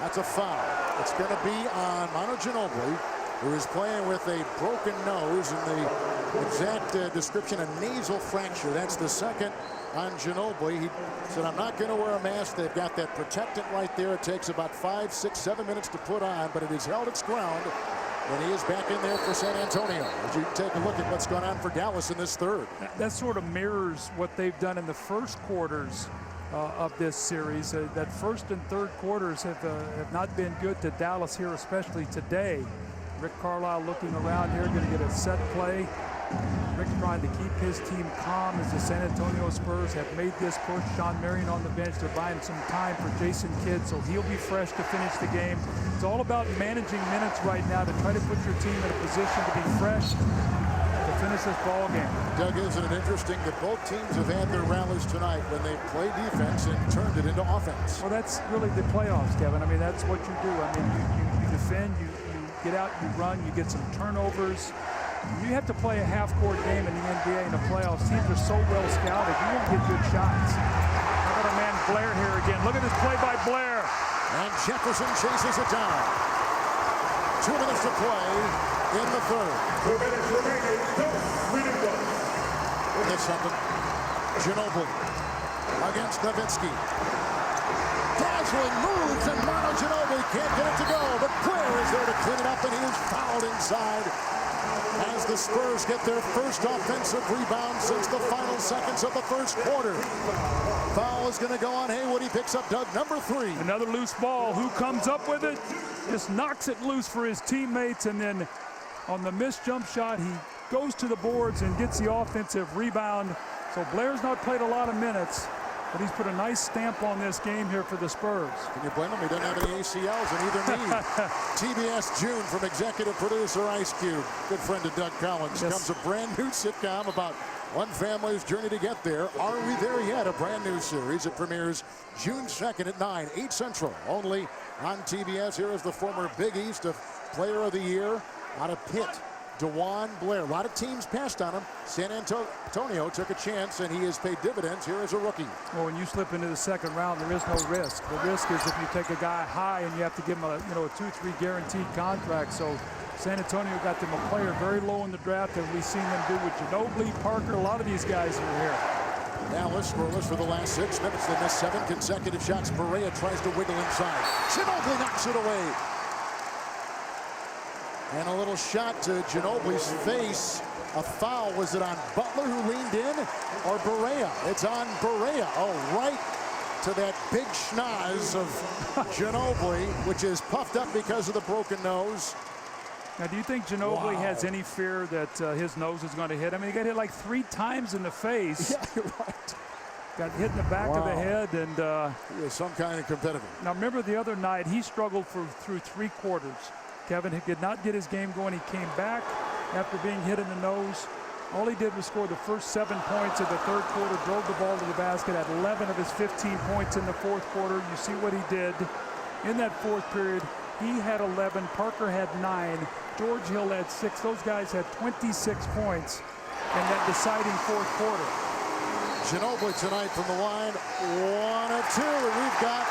A: That's a foul. It's going to be on Manu Ginóbili, who is playing with a broken nose, and the exact description, a nasal fracture. That's the second on Ginóbili. He said, I'm not going to wear a mask. They've got that protectant right there. It takes about 5, 6, 7 minutes to put on, but it has held its ground, and he is back in there for San Antonio. As you take a look at what's gone on for Dallas in this third.
B: That sort of mirrors what they've done in the first quarters of this series. That first and third quarters have not been good to Dallas here, especially today. Rick Carlisle looking around here, going to get a set play. Rick trying to keep his team calm as the San Antonio Spurs have made this push. Sean Marion on the bench. They're buying some time for Jason Kidd, so he'll be fresh to finish the game. It's all about managing minutes right now to try to put your team in a position to be fresh to finish this ball game.
A: Doug, isn't it interesting that both teams have had their rallies tonight when they play defense and turned it into offense?
B: Well, that's really the playoffs, Kevin. I mean, that's what you do. I mean, you defend, you get out, you run, you get some turnovers. You have to play a half-court game in the NBA in the playoffs. Teams are so well scouted, you won't get good shots. How about a man Blair here again? Look at this play by Blair.
A: And Jefferson chases it down. 2 minutes to play in the third.
E: 2 minutes remaining.
A: There's something. Ginóbili against Nowitzky. Dazzling moves, and Manu Ginóbili can't get it to go, but Blair is there to clean it up, and he is fouled inside as the Spurs get their first offensive rebound since the final seconds of the first quarter. Foul is going to go on Haywood. He picks up Doug, number 3.
B: Another loose ball. Who comes up with it? Just knocks it loose for his teammates, and then on the missed jump shot, he goes to the boards and gets the offensive rebound. So Blair's not played a lot of minutes, but he's put a nice stamp on this game here for the Spurs.
A: Can you blame him? He doesn't have any ACLs in either knee. TBS June from executive producer Ice Cube, good friend of Doug Collins.
B: Yes.
A: Comes a brand new sitcom about one family's journey to get there. Are We There Yet? A brand new series. It premieres June 2nd at 9, 8 Central. Only on TBS. Here is the former Big East of Player of the Year out of Pitt, DeJuan Blair. A lot of teams passed on him. San Antonio took a chance, and he has paid dividends here as a rookie.
B: Well, when you slip into the second round, there is no risk. The risk is if you take a guy high and you have to give him a 2-3 guaranteed contract. So San Antonio got them a player very low in the draft, and we've seen them do with Ginóbili, Parker, a lot of these guys who are here.
A: Dallas scoreless for the last 6 minutes. They missed 7 consecutive shots. Barea tries to wiggle inside. Ginóbili knocks it away. And a little shot to Ginobili's face. A foul. Was it on Butler who leaned in, or Barea? It's on Barea. Oh, right to that big schnoz of Ginóbili, which is puffed up because of the broken nose.
B: Now, do you think Ginóbili has any fear that his nose is going to hit? I mean, he got hit like 3 times in the face.
A: Yeah, you're right.
B: Got hit in the back of the head, and
A: he is some kind of competitor.
B: Now, remember the other night, he struggled through 3 quarters. Kevin, he could not get his game going. He came back after being hit in the nose. All he did was score the first 7 points of the third quarter, drove the ball to the basket, had 11 of his 15 points in the fourth quarter. You see what he did in that fourth period. He had 11, Parker had 9, George Hill had 6. Those guys had 26 points in that deciding fourth quarter.
A: Ginóbili tonight from the line, 1 of 2, and we've got...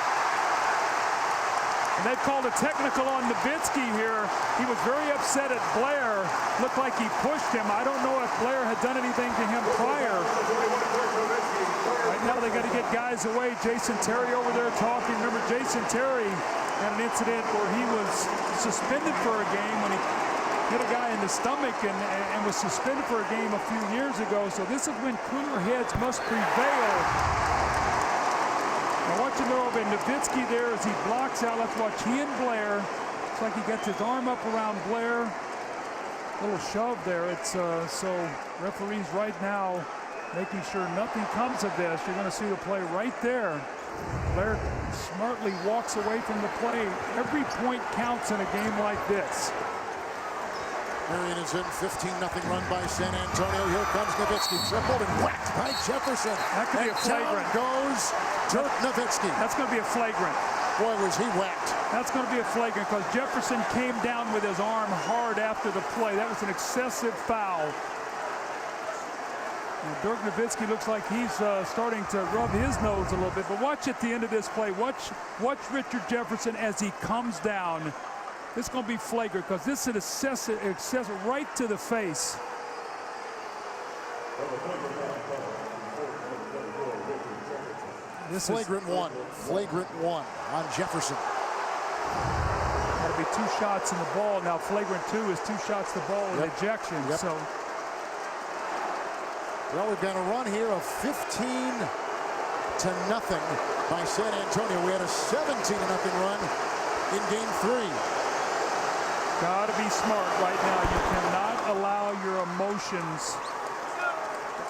B: And they called a technical on Nowitzky here. He was very upset at Blair. Looked like he pushed him. I don't know if Blair had done anything to him prior. Right now they got to get guys away. Jason Terry over there talking. Remember, Jason Terry had an incident where he was suspended for a game when he hit a guy in the stomach and was suspended for a game a few years ago. So this is when cooler heads must prevail. Now watch him over Nowitzky there as he blocks out. Let's watch he and Blair. Looks like he gets his arm up around Blair. A little shove there. It's so referees right now making sure nothing comes of this. You're going to see the play right there. Blair smartly walks away from the play. Every point counts in a game like this.
A: Marion is in, 15-0 run by San Antonio. Here comes Nowitzky, tripled and whacked by Jefferson.
B: That could be a flagrant.
A: Down goes Dirk Nowitzky.
B: That's going to be a flagrant.
A: Boy, was he whacked.
B: That's going to be a flagrant because Jefferson came down with his arm hard after the play. That was an excessive foul. And Dirk Nowitzky looks like he's starting to rub his nose a little bit. But watch at the end of this play. Watch Richard Jefferson as he comes down. It's going to be flagrant because this is excessive right to the face.
A: This flagrant one on Jefferson.
B: That'll be 2 shots in the ball. Now flagrant 2 is 2 shots the ball and ejection. So,
A: well, we've got a run here of 15-0 by San Antonio. We had a 17-0 run in Game 3.
B: Got to be smart right now. You cannot allow your emotions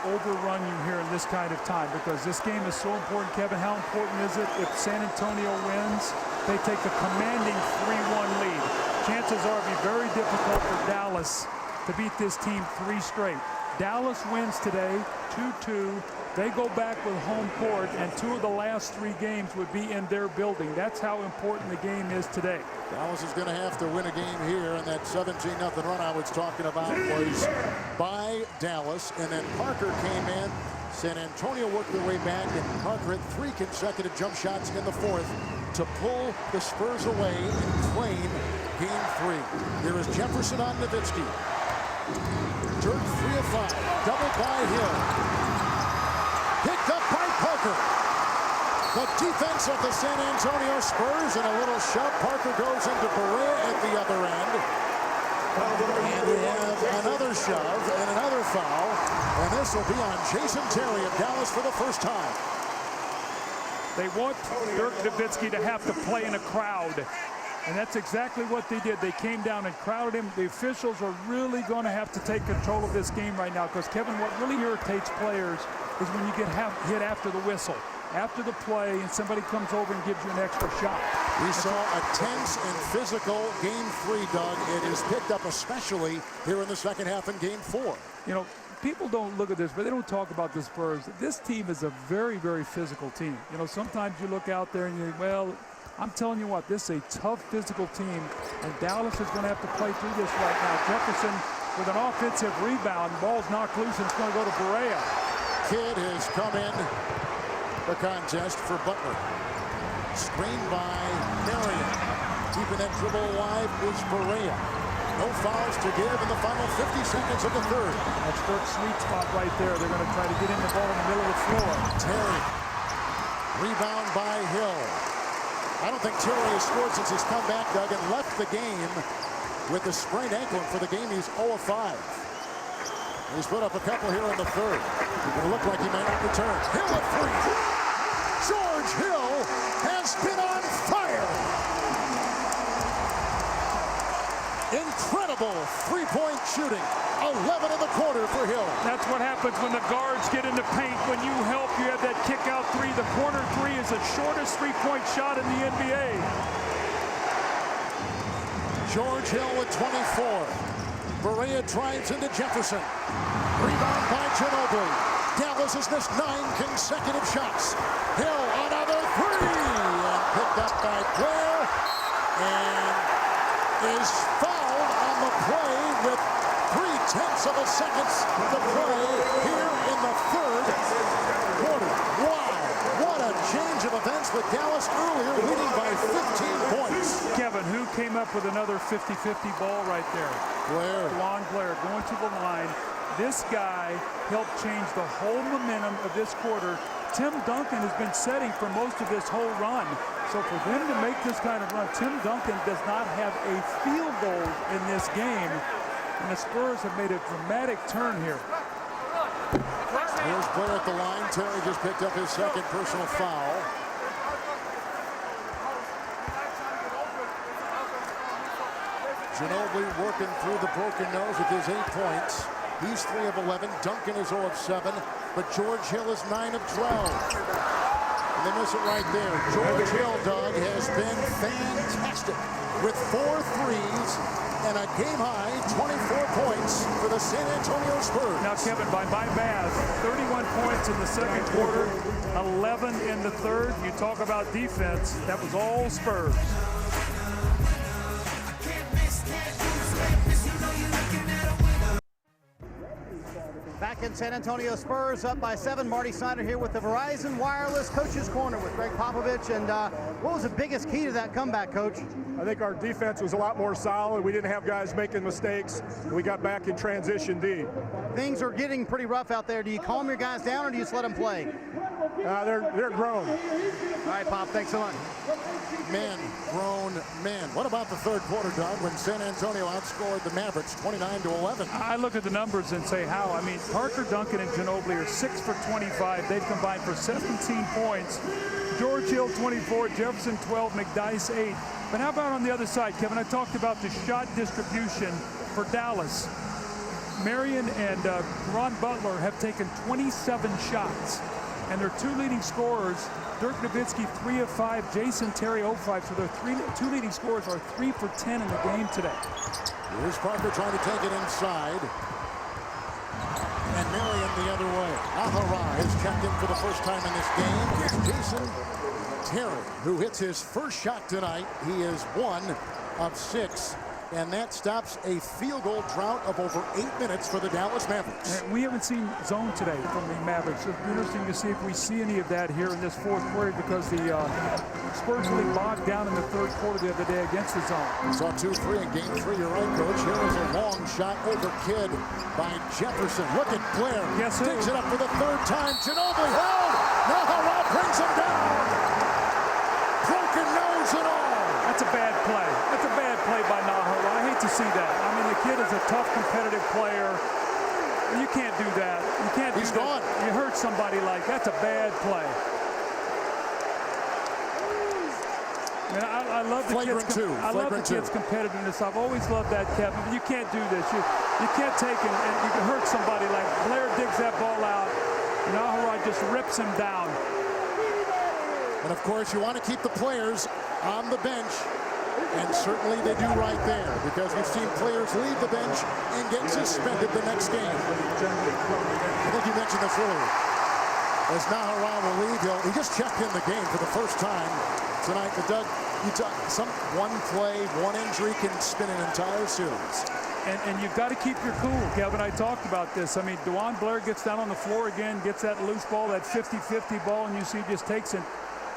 B: overrun you here in this kind of time, because this game is so important. Kevin, how important is it if San Antonio wins? They take a commanding 3-1 lead. Chances are it'll be very difficult for Dallas to beat this team 3 straight. Dallas wins today, 2-2. They go back with home court, and 2 of the last 3 games would be in their building. That's how important the game is today.
A: Dallas is going to have to win a game here, and that 17-0 run I was talking about was by Dallas, and then Parker came in. San Antonio worked their way back, and Parker had 3 consecutive jump shots in the 4th to pull the Spurs away and claim Game 3. Here is Jefferson on Nowitzky. Dirk 3 of 5, doubled by Hill. Picked up by Parker. The defense of the San Antonio Spurs, and a little shove. Parker goes into Berea at the other end. And we have another shove and another foul. And this will be on Jason Terry of Dallas for the first time.
B: They want Dirk Nowitzky to have to play in a crowd. And that's exactly what they did. They came down and crowded him. The officials are really going to have to take control of this game right now, because, Kevin, what really irritates players is when you get hit after the whistle, after the play, and somebody comes over and gives you an extra shot.
A: We saw a tense and physical Game 3, Doug. It is picked up especially here in the second half in Game 4.
B: You know, people don't look at this, but they don't talk about the Spurs. This team is a very, very physical team. You know, sometimes you look out there and you think, well, I'm telling you what, this is a tough physical team, and Dallas is going to have to play through this right now. Jefferson with an offensive rebound. Ball's knocked loose, and it's going to go to Berea.
A: Kidd has come in the contest for Butler. Screened by Marion. Keeping that dribble alive is Berea. No fouls to give in the final 50 seconds of the 3rd.
B: That's Dirk's sweet spot right there. They're going to try to get in the ball in the middle of the floor.
A: Terry. Rebound by Hill. I don't think Terry has scored since he's come back, Doug, and left the game with a sprained ankle. And for the game, he's 0 of 5. He's put up a couple here in the 3rd. It's going to look like he may not return. Hill at 3. George Hill has been on fire. Incredible three-point shooting. 11 in the quarter for Hill.
B: That's what happens when the guards get in the paint. When you help, you have that kick-out 3. The corner 3 is the shortest three-point shot in the NBA.
A: George Hill with 24. Berea drives into Jefferson. Rebound by Ginóbili. Dallas has missed 9 consecutive shots. Hill another 3. And picked up by Blair. And is fouled on the play with 0.3 of a second to play here in the 3rd quarter. Wow, what a change of events with Dallas earlier leading by 15 points.
B: Kevin, who came up with another 50-50 ball right there?
A: Blair.
B: Juan Blair going to the line. This guy helped change the whole momentum of this quarter. Tim Duncan has been setting for most of this whole run. So for them to make this kind of run, Tim Duncan does not have a field goal in this game. And the Spurs have made a dramatic turn here.
A: Here's Blair at the line. Terry just picked up his 2nd personal foul. Ginóbili working through the broken nose with his 8 points. He's 3 of 11. Duncan is 0 of 7. But George Hill is 9 of 12. And they miss it right there. George Hill, Doug, has been fantastic with 4 threes and a game-high 24 points for the San Antonio Spurs.
B: Now, Kevin, by my math, 31 points in the 2nd quarter, 11 in the 3rd. You talk about defense, that was all Spurs.
C: Back Riverwalk, and San Antonio Spurs up by 7. Marty Snyder here with the Verizon Wireless Coach's Corner with Greg Popovich. And what was the biggest key to that comeback, Coach?
E: I think our defense was a lot more solid. We didn't have guys making mistakes. We got back in transition D.
C: Things are getting pretty rough out there. Do you calm your guys down or do you just let them play?
E: They're grown.
C: All right, Pop, thanks so much.
A: Men, grown men. What about the third quarter, Doug, when San Antonio outscored the Mavericks 29-11?
B: I look at the numbers and say how. I mean, Parker, Duncan, and Ginóbili are 6 for 25. They've combined for 17 points. George Hill, 24. Jefferson, 12. McDyess, 8. But how about on the other side, Kevin? I talked about the shot distribution for Dallas. Marion and Ron Butler have taken 27 shots. And their two leading scorers, Dirk Nowitzky, 3 of 5, Jason Terry, 0 5. So their two leading scorers are 3 for 10 in the game today.
A: Here's Parker trying to take it inside. And Marion the other way. Ahara is checked in for the first time in this game. It's Jason Terry, who hits his first shot tonight. He is 1 of 6. And that stops a field goal drought of over 8 minutes for the Dallas Mavericks.
B: And we haven't seen zone today from the Mavericks. It'll be interesting to see if we see any of that here in this fourth quarter because the Spurs really bogged down in the third quarter the other day against the zone.
A: We saw 2-3 in game 3. You're right, Coach. Here was a long shot over Kidd by Jefferson. Look at Blair.
B: Yes,
A: digs it up for the third time. Ginóbili held. Nahara brings him down. Broken nose and all.
B: That's a bad play. That's a bad play by Nahara. I hate to see that. I mean, the kid is a tough, competitive player. You can't do that. You can't do that.
A: He's gone.
B: You hurt somebody like that's a bad play. Man, I love the kid's competitiveness. I've always loved that, Kevin. But you can't do this. You can't take and you can hurt somebody like Blair digs that ball out. Nahara just rips him down.
A: And of course, you want to keep the players on the bench. And certainly they do right there because we've seen players leave the bench and get suspended the next game. I think you mentioned this earlier. As Nahara will leave, he just checked in the game for the first time tonight. But Doug, one play, one injury can spin an entire series.
B: And you've got to keep your cool, Kevin. I talked about this. I mean, DeJuan Blair gets down on the floor again, gets that loose ball, that 50-50 ball, and you see just takes and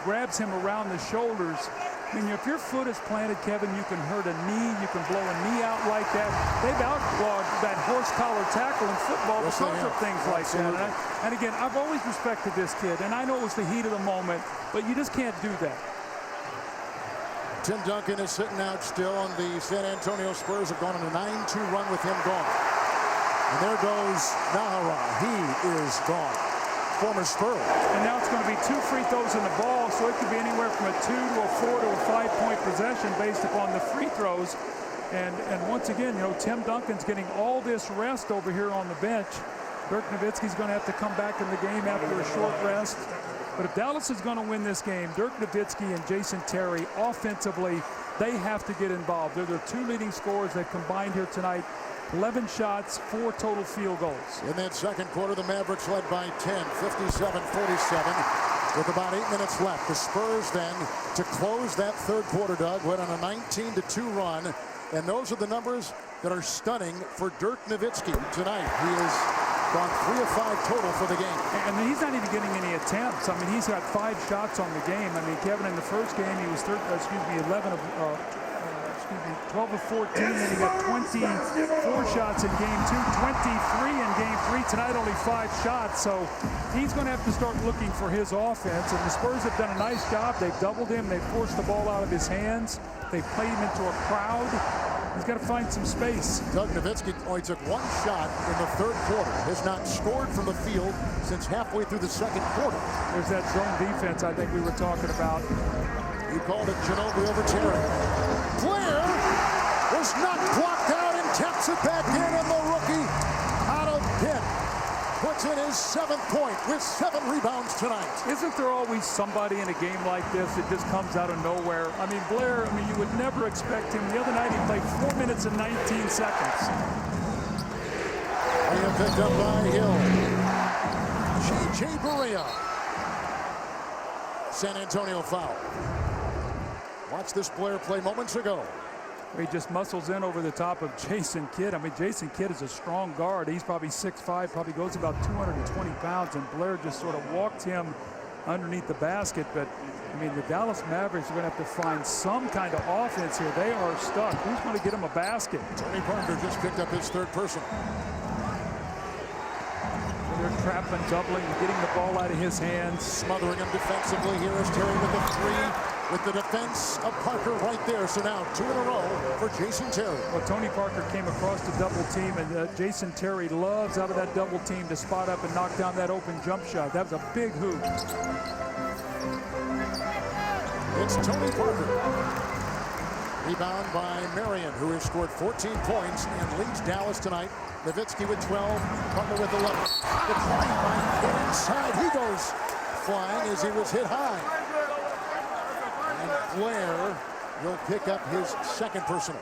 B: grabs him around the shoulders. I mean, if your foot is planted, Kevin, you can hurt a knee. You can blow a knee out like that. They've outlawed that horse collar tackle in football because of things like that. And again, I've always respected this kid, and I know it was the heat of the moment, but you just can't do that.
A: Tim Duncan is sitting out still, and the San Antonio Spurs have gone on a 9-2 run with him gone. And there goes Nahara. He is gone. Former Spurs.
B: And now it's going to be 2 free throws in the ball, so it could be anywhere from a 2 to a 4 to a 5-point possession based upon the free throws. And once again, Tim Duncan's getting all this rest over here on the bench. Dirk Nowitzky's going to have to come back in the game after a short rest. But if Dallas is going to win this game, Dirk Nowitzky and Jason Terry, offensively, they have to get involved. They're the 2 leading scorers that combined here tonight. 11 shots, 4 total field goals.
A: In that second quarter, the Mavericks led by 10, 57-47, with about 8 minutes left. The Spurs then, to close that third quarter, Doug, went on a 19-2 run. And those are the numbers that are stunning for Dirk Nowitzky tonight. He has gone 3 of 5 total for the game.
B: And he's not even getting any attempts. I mean, he's got 5 shots on the game. I mean, Kevin, in the first game, he was 12 of 14, then he got 24 shots in game 2, 23 in game 3. Tonight, only 5 shots, so he's going to have to start looking for his offense. And the Spurs have done a nice job. They've doubled him. They've forced the ball out of his hands. They've played him into a crowd. He's got to find some space.
A: Doug Nowitzky only took 1 shot in the third quarter. Has not scored from the field since halfway through the second quarter.
B: There's that zone defense I think we were talking about.
A: You called it Ginóbili over Terry. Blair was not blocked out and taps it back in, and the rookie out of pin puts in his 7th point with 7 rebounds tonight.
B: Isn't there always somebody in a game like this that just comes out of nowhere? I mean, Blair, you would never expect him. The other night he played 4 minutes and 19 seconds.
A: Berea picked up by Hill. J.J. Berea. San Antonio foul. Watch this Blair play moments ago.
B: He just muscles in over the top of Jason Kidd. I mean, Jason Kidd is a strong guard. He's probably 6'5", probably goes about 220 pounds, and Blair just sort of walked him underneath the basket. But, I mean, the Dallas Mavericks are going to have to find some kind of offense here. They are stuck. Who's going to get him a basket?
A: Tony Parker just picked up his third personal.
B: They're trapping, doubling, getting the ball out of his hands.
A: Smothering him defensively. Here is Terry with the three. With the defense of Parker right there. So now 2 in a row for Jason Terry.
B: Well, Tony Parker came across the double team, and Jason Terry loves out of that double team to spot up and knock down that open jump shot. That was a big hoop.
A: It's Tony Parker. Rebound by Marion, who has scored 14 points and leads Dallas tonight. Nowitzky with 12, Butler with 11. The try by Kidd inside. He goes flying as he was hit high. And Blair will pick up his second personal.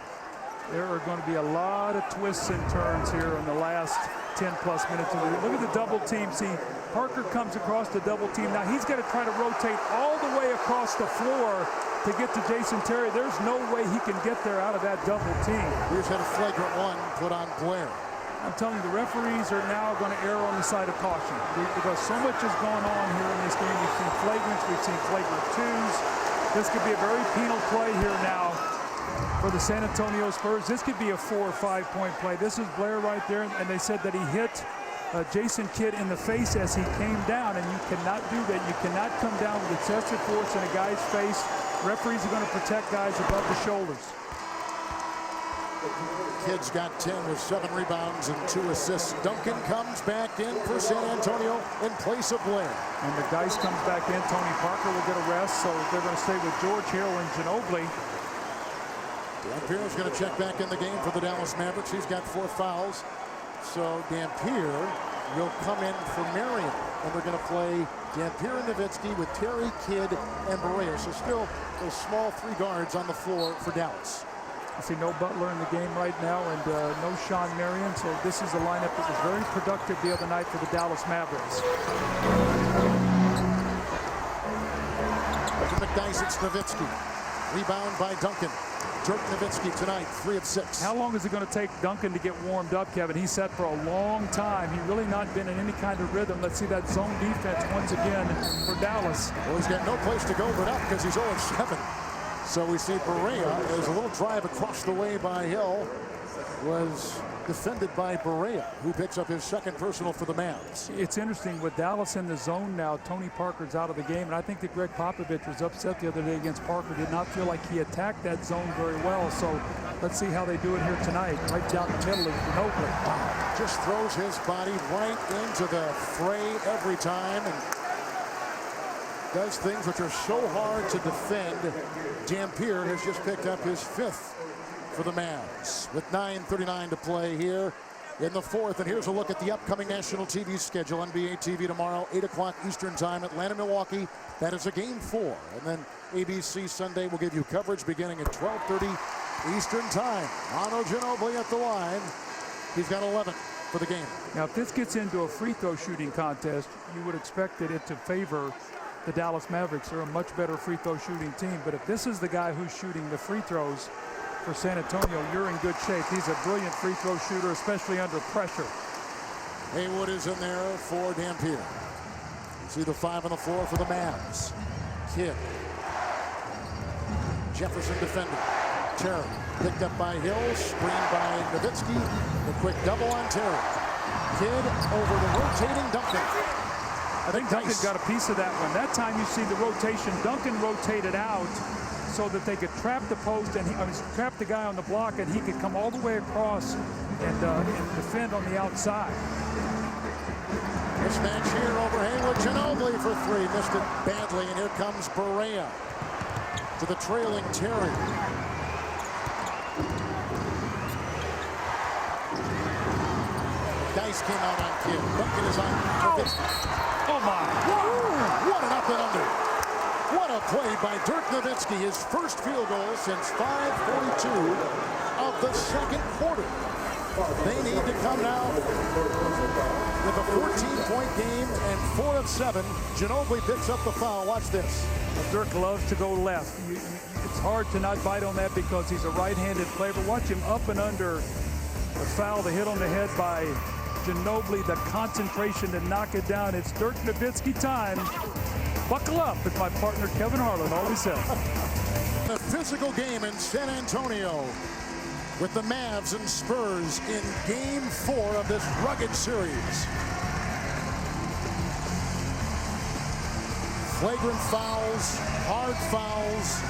B: There are going to be a lot of twists and turns here in the last 10-plus minutes. Look at the double team. See, Parker comes across the double team. Now he's going to try to rotate all the way across the floor to get to Jason Terry. There's no way he can get there out of that double team.
A: Here's had a flagrant one put on Blair.
B: I'm telling you, the referees are now going to err on the side of caution because so much has gone on here in this game. We've seen flagrants, we've seen flagrant twos. This could be a very penal play here now for the San Antonio Spurs. This could be a 4 or 5 point play. This is Blair right there, and they said that he hit Jason Kidd in the face as he came down, and you cannot do that. You cannot come down with excessive force in a guy's face. Referees are going to protect guys above the shoulders.
A: Kidd's got 10 with 7 rebounds and 2 assists. Duncan comes back in for San Antonio in place of Blair.
B: And the dice comes back in. Tony Parker will get a rest, so they're going to stay with George Hill and Ginóbili.
A: Dampier is going to check back in the game for the Dallas Mavericks. He's got 4 fouls. So Dampier will come in for Marion. And they're going to play Dampier and Nowitzky with Terry, Kidd, and Barea. So still those small 3 guards on the floor for Dallas.
B: I see no Butler in the game right now, and no Sean Marion. So this is a lineup that was very productive the other night for the Dallas Mavericks.
A: To McDyess, it's Nowitzky. Rebound by Duncan. Dirk Nowitzky tonight, 3 of 6.
B: How long is it going to take Duncan to get warmed up, Kevin? He's set for a long time. He's really not been in any kind of rhythm. Let's see that zone defense once again for Dallas.
A: Well, he's got no place to go but up because he's 0 of 7. So we see Barea as a little drive across the way by Hill was defended by Barea, who picks up his second personal for the Mavs.
B: It's interesting with Dallas in the zone now. Tony Parker's out of the game, and I think that Greg Popovich was upset the other day against Parker. Did not feel like he attacked that zone very well. So let's see how they do it here tonight. Right down the middle is Ginóbili.
A: Wow. Just throws his body right into the fray every time and does things which are so hard to defend. Dampier has just picked up his 5th for the Mavs with 9:39 to play here in the 4th. And here's a look at the upcoming national TV schedule. NBA TV tomorrow, 8 o'clock Eastern time, Atlanta, Milwaukee. That is a game 4. And then ABC Sunday will give you coverage beginning at 12:30 Eastern time. Manu Ginóbili at the line. He's got 11 for the game.
B: Now, if this gets into a free throw shooting contest, you would expect it to favor the Dallas Mavericks. Are a much better free throw shooting team. But if this is the guy who's shooting the free throws for San Antonio, you're in good shape. He's a brilliant free throw shooter, especially under pressure.
A: Haywood is in there for Dampier. You see the 5 on the floor for the Mavs. Kidd. Jefferson defending. Terry picked up by Hill, screened by Nowitzky. The quick double on Terry. Kidd over the rotating Duncan.
B: I think Duncan got a piece of that one. That time you see the rotation. Duncan rotated out so that they could trap the post and trap the guy on the block, and he could come all the way across and defend on the outside.
A: Mismatch here over Haywood. Ginóbili for 3. Missed it badly, and here comes Barea to the trailing Terry. Dice came out on Kidd. Duncan is on Nowitzky.
B: Oh my!
A: Whoa, what an up and under! What a play by Dirk Nowitzky, his first field goal since 5:42 of the second quarter. They need to come now with a 14-point game and 4 of 7. Ginóbili picks up the foul. Watch this.
B: Dirk loves to go left. You It's hard to not bite on that because he's a right-handed player. But watch him up and under the foul, the hit on the head by Ginóbili, the concentration to knock it down. It's Dirk Nowitzky time. Buckle up, as my partner Kevin Harlan always says.
A: A physical game in San Antonio with the Mavs and Spurs in Game 4 of this rugged series. Flagrant fouls, hard fouls,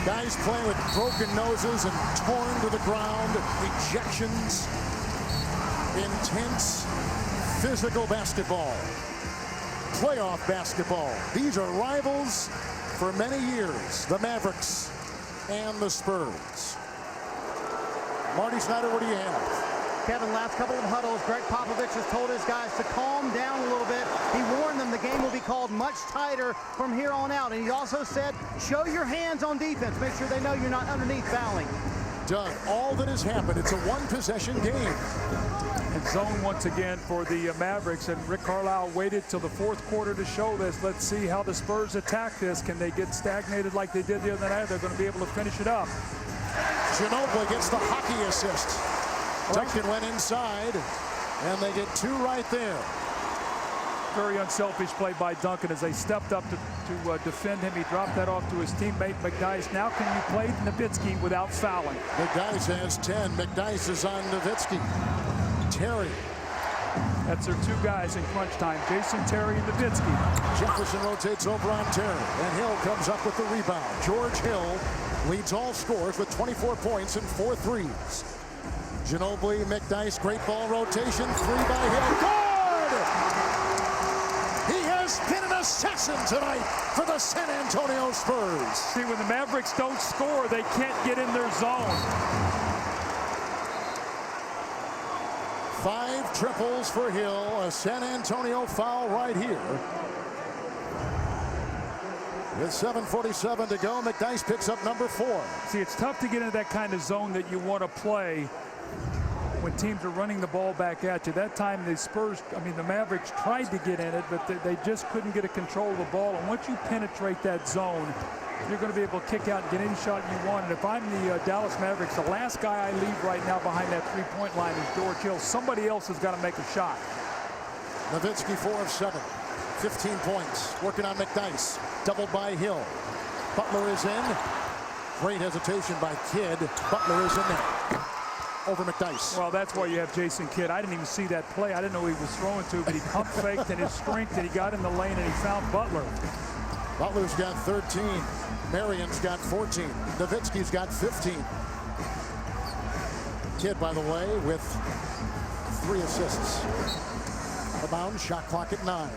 A: guys playing with broken noses and torn to the ground, ejections, intense physical basketball, playoff basketball. These are rivals for many years, the Mavericks and the Spurs. Marty Snyder, what do you have?
C: Kevin, last couple of huddles, Greg Popovich has told his guys to calm down a little bit. He warned them the game will be called much tighter from here on out. And he also said, show your hands on defense. Make sure they know you're not underneath fouling.
A: Doug, all that has happened, it's a one-possession game.
B: And zone once again for the Mavericks. And Rick Carlisle waited till the fourth quarter to show this. Let's see how the Spurs attack this. Can they get stagnated like they did the other night? They're going to be able to finish it up.
A: Ginóbili gets the hockey assist. Duncan went inside, and they get two right there.
B: Very unselfish play by Duncan as they stepped up to defend him. He dropped that off to his teammate McDyess. Now can you play Nowitzky without fouling?
A: McDyess has 10. McDyess is on Nowitzky. Terry.
B: That's their two guys in crunch time, Jason Terry and Nowitzky.
A: Jefferson rotates over on Terry, and Hill comes up with the rebound. George Hill leads all scorers with 24 points and 4 threes. Ginóbili, McDyess, great ball rotation, 3 by Hill. Good! He has been an assassin tonight for the San Antonio Spurs.
B: See, when the Mavericks don't score, they can't get in their zone.
A: 5 triples for Hill, a San Antonio foul right here. With 7:47 to go, McDyess picks up number 4.
B: See, it's tough to get into that kind of zone that you want to play when teams are running the ball back at you. That time the Mavericks tried to get in it, but they just couldn't get a control of the ball. And once you penetrate that zone, you're going to be able to kick out and get any shot you want. And if I'm the Dallas Mavericks, the last guy I leave right now behind that three-point line is George Hill. Somebody else has got to make a shot.
A: Nowitzky 4 of 7, 15 points, working on McDyess, doubled by Hill. Butler is in. Great hesitation by Kidd. Butler is in there. Over McDyess.
B: Well, that's why you have Jason Kidd. I didn't even see that play. I didn't know he was throwing to, but he pump faked and his strength, and he got in the lane and he found Butler.
A: Butler's got 13. Marion's got 14. Nowitzky's got 15. Kidd, by the way, with 3 assists. The bound, shot clock at 9.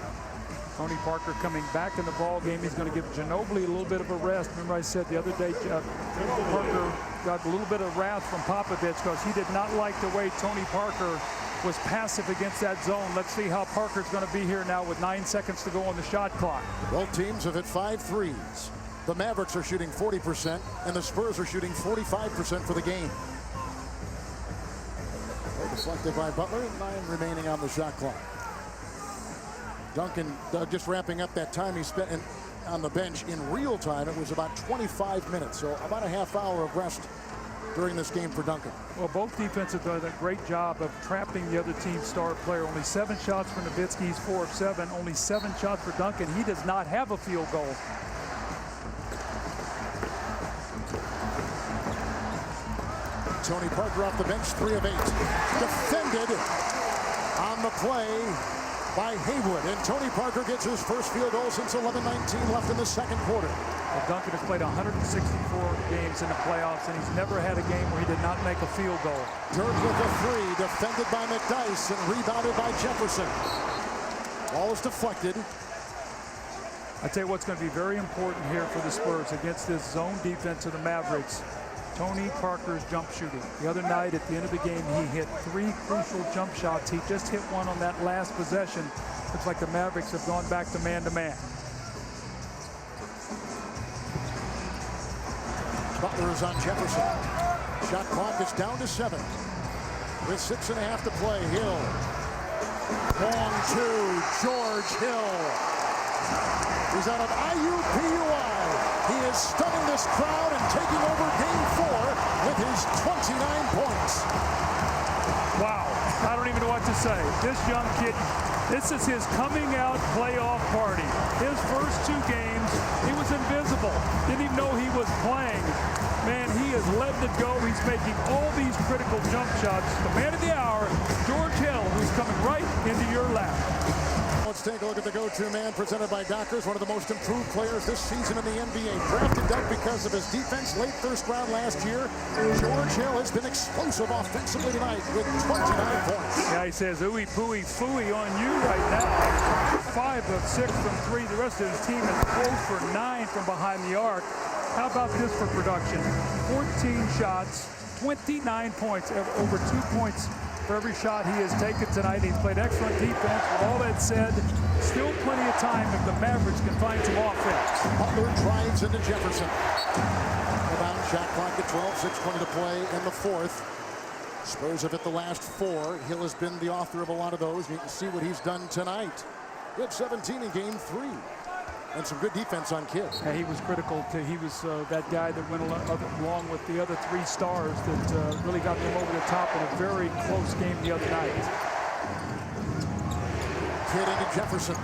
B: Tony Parker coming back in the ball game. He's going to give Ginóbili a little bit of a rest. Remember I said the other day, Parker got a little bit of wrath from Popovich because he did not like the way Tony Parker was passive against that zone. Let's see how Parker's going to be here now with 9 seconds to go on the shot clock.
A: Both teams have hit 5 threes. The Mavericks are shooting 40%, and the Spurs are shooting 45% for the game. Deflected by Butler, 9 remaining on the shot clock. Duncan just wrapping up that time he spent on the bench in real time. It was about 25 minutes, so about a half hour of rest during this game for Duncan.
B: Well, both defenses have done a great job of trapping the other team's star player. Only 7 shots for Nowitzky. He's 4 of 7. Only 7 shots for Duncan. He does not have a field goal.
A: Tony Parker off the bench, 3 of 8. Defended on the play by Haywood, and Tony Parker gets his first field goal since 11:19 left in the second quarter.
B: Well, Duncan has played 164 games in the playoffs, and he's never had a game where he did not make a field goal.
A: Dirk with a 3, defended by McDyess and rebounded by Jefferson. Ball is deflected.
B: I tell you what's going to be very important here for the Spurs against this zone defense of the Mavericks. Tony Parker's jump shooting. The other night at the end of the game, he hit 3 crucial jump shots. He just hit one on that last possession. Looks like the Mavericks have gone back to man-to-man.
A: Butler is on Jefferson. Shot clock is down to 7. With 6.5 to play, Hill. Long 2, George Hill. He's out of IUPUI. He is stunning this crowd and taking over Game 4 with his 29 points.
B: Wow, I don't even know what to say. This young kid, this is his coming out playoff party. His first 2 games, he was invisible. Didn't even know he was playing. Man, he is letting it go. He's making all these critical jump shots. The man of the hour, George Hill, who's coming right into your lap.
A: Let's take a look at the go-to man presented by Doctors, one of the most improved players this season in the NBA. Drafted Doug because of his defense late first round last year. George Hill has been explosive offensively tonight with 29 points.
B: Yeah, he says ooey pooey fooey on you right now. 5 of 6 from 3. The rest of his team is 0 for 9 from behind the arc. How about this for production? 14 shots, 29 points, over 2 points for every shot he has taken tonight. He's played excellent defense. With all that said, still plenty of time if the Mavericks can find some offense.
A: Butler drives into Jefferson. About shot clock at 12, 6:20 to play in the 4th. Spurs have hit the last 4. Hill has been the author of a lot of those. You can see what he's done tonight. He had 17 in Game 3. And some good defense on Kidd.
B: Yeah, he was critical. He was that guy that went along with the other 3 stars that really got them over the top in a very close game the other night.
A: Kidd into Jefferson.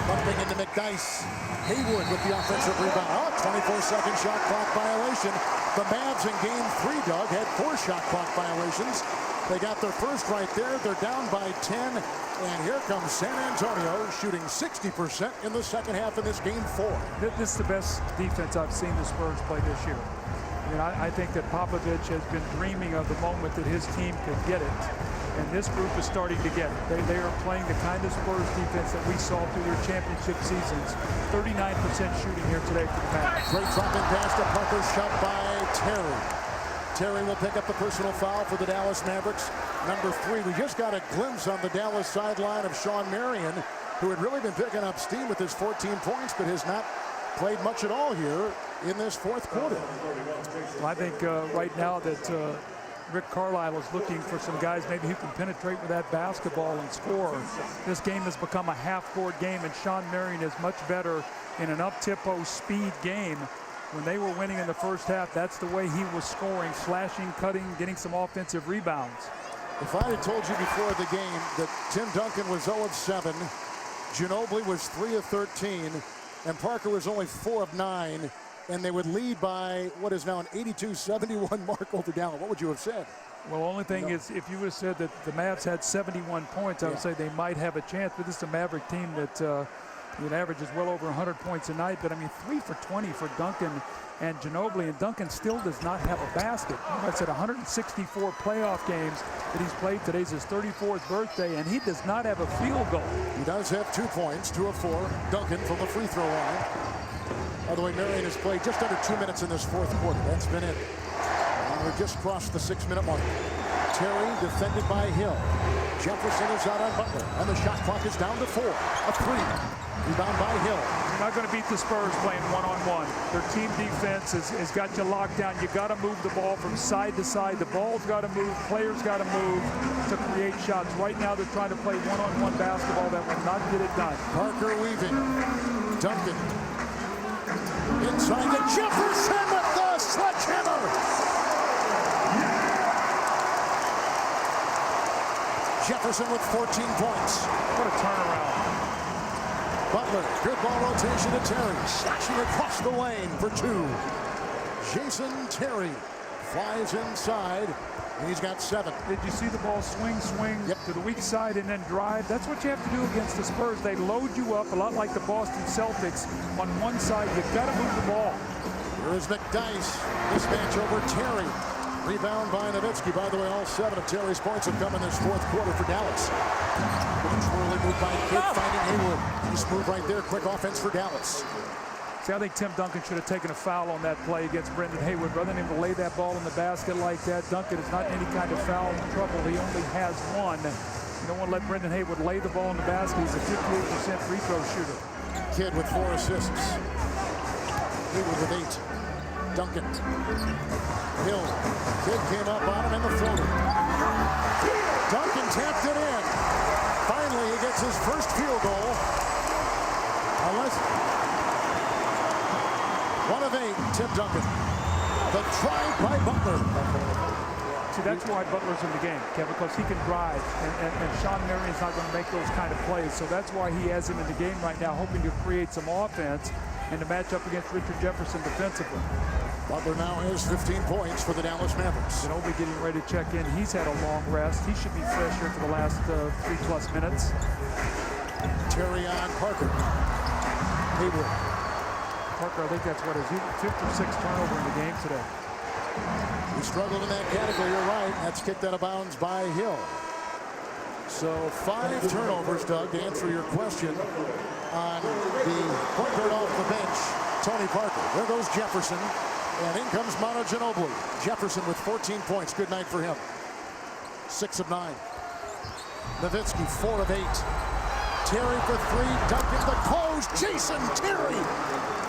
A: Bumping into McDyess. Haywood with the offensive rebound. Oh, 24-second shot clock violation. The Mavs in Game 3, Doug, had 4 shot clock violations. They got their first right there. They're down by 10. And here comes San Antonio shooting 60% in the second half of this Game 4.
B: This is the best defense I've seen the Spurs play this year. I mean, I think that Popovich has been dreaming of the moment that his team could get it. And this group is starting to get it. They are playing the kind of Spurs defense that we saw through their championship seasons. 39% shooting here today for the Mavericks.
A: Great dropping pass to Parker, shot by Terry. Terry will pick up the personal foul for the Dallas Mavericks. Number 3. We just got a glimpse on the Dallas sideline of Shawn Marion, who had really been picking up steam with his 14 points, but has not played much at all here in this 4th quarter.
B: Well, I think right now that Rick Carlisle is looking for some guys maybe who can penetrate with that basketball and score. This game has become a half-court game, and Shawn Marion is much better in an up-tempo speed game. When they were winning in the first half, that's the way he was scoring, slashing, cutting, getting some offensive rebounds.
A: If I had told you before the game that Tim Duncan was 0 of 7, Ginóbili was 3 of 13, and Parker was only 4 of 9, and they would lead by what is now an 82-71 mark over Dallas, what would you have said?
B: Well, the only thing is, if you would have said that the Mavs had 71 points, I would say they might have a chance. But this is a Maverick team that averages well over 100 points a night. But I mean, 3 for 20 for Duncan and Ginóbili, and Duncan still does not have a basket. I said 164 playoff games that he's played. Today's his 34th birthday, and he does not have a field goal.
A: He does have 2 points, 2 of 4. Duncan from the free throw line. By the way, Marion has played just under 2 minutes in this 4th quarter. That's been it. And we're just crossed the 6-minute mark. Terry defended by Hill. Jefferson is out on Butler, and the shot clock is down to 4. A 3. Rebound by Hill.
B: You're not going to beat the Spurs playing one-on-one. Their team defense has got you locked down. You got to move the ball from side to side. The ball's got to move. Players got to move to create shots. Right now, they're trying to play one-on-one basketball that will not get it done.
A: Parker weaving. Duncan. Inside to Jefferson with the sledgehammer. Jefferson with 14 points.
B: What a turnaround.
A: Butler, good ball rotation to Terry. Slashing across the lane for 2. Jason Terry flies inside, and he's got 7.
B: Did you see the ball swing to the weak side and then drive? That's what you have to do against the Spurs. They load you up a lot like the Boston Celtics. On one side, you've got to move the ball.
A: Here is McDyess. Mismatch over Terry. Rebound by Nowitzky. By the way, all 7 of Terry's points have come in this 4th quarter for Dallas. Good twirly move by Kidd, finding Haywood. He's moved right there. Quick offense for Dallas.
B: See, I think Tim Duncan should have taken a foul on that play against Brendan Haywood. Rather than him to lay that ball in the basket like that, Duncan is not in any kind of foul trouble. He only has 1. You don't want to let Brendan Haywood lay the ball in the basket. He's a 58% free throw shooter.
A: Kidd with 4 assists. Haywood with 8. Duncan. Hill. Kidd came up on him and the floater. Duncan tapped it in. Finally, he gets his first field goal. Unless one of Tim Duncan. The drive by Butler.
B: See, that's why Butler's in the game, Kevin, because he can drive, and Sean Marion's not going to make those kind of plays. So that's why he has him in the game right now, hoping to create some offense and to match up against Richard Jefferson defensively.
A: Butler now has 15 points for the Dallas Mavericks.
B: Ginóbili getting ready to check in. He's had a long rest. He should be fresh here for the last 3+ minutes.
A: Terry on Parker. Haywood.
B: Parker, I think that's what his 5th or 6th turnover in the game today.
A: He struggled in that category, you're right. That's kicked out of bounds by Hill. So 5 turnovers, Doug, to answer your question on the point guard off the bench, Tony Parker. There goes Jefferson, and in comes Manu Ginóbili. Jefferson with 14 points. Good night for him. 6 of 9. Nowitzky, 4 of 8. Terry for 3. Duncan the close. Jason Terry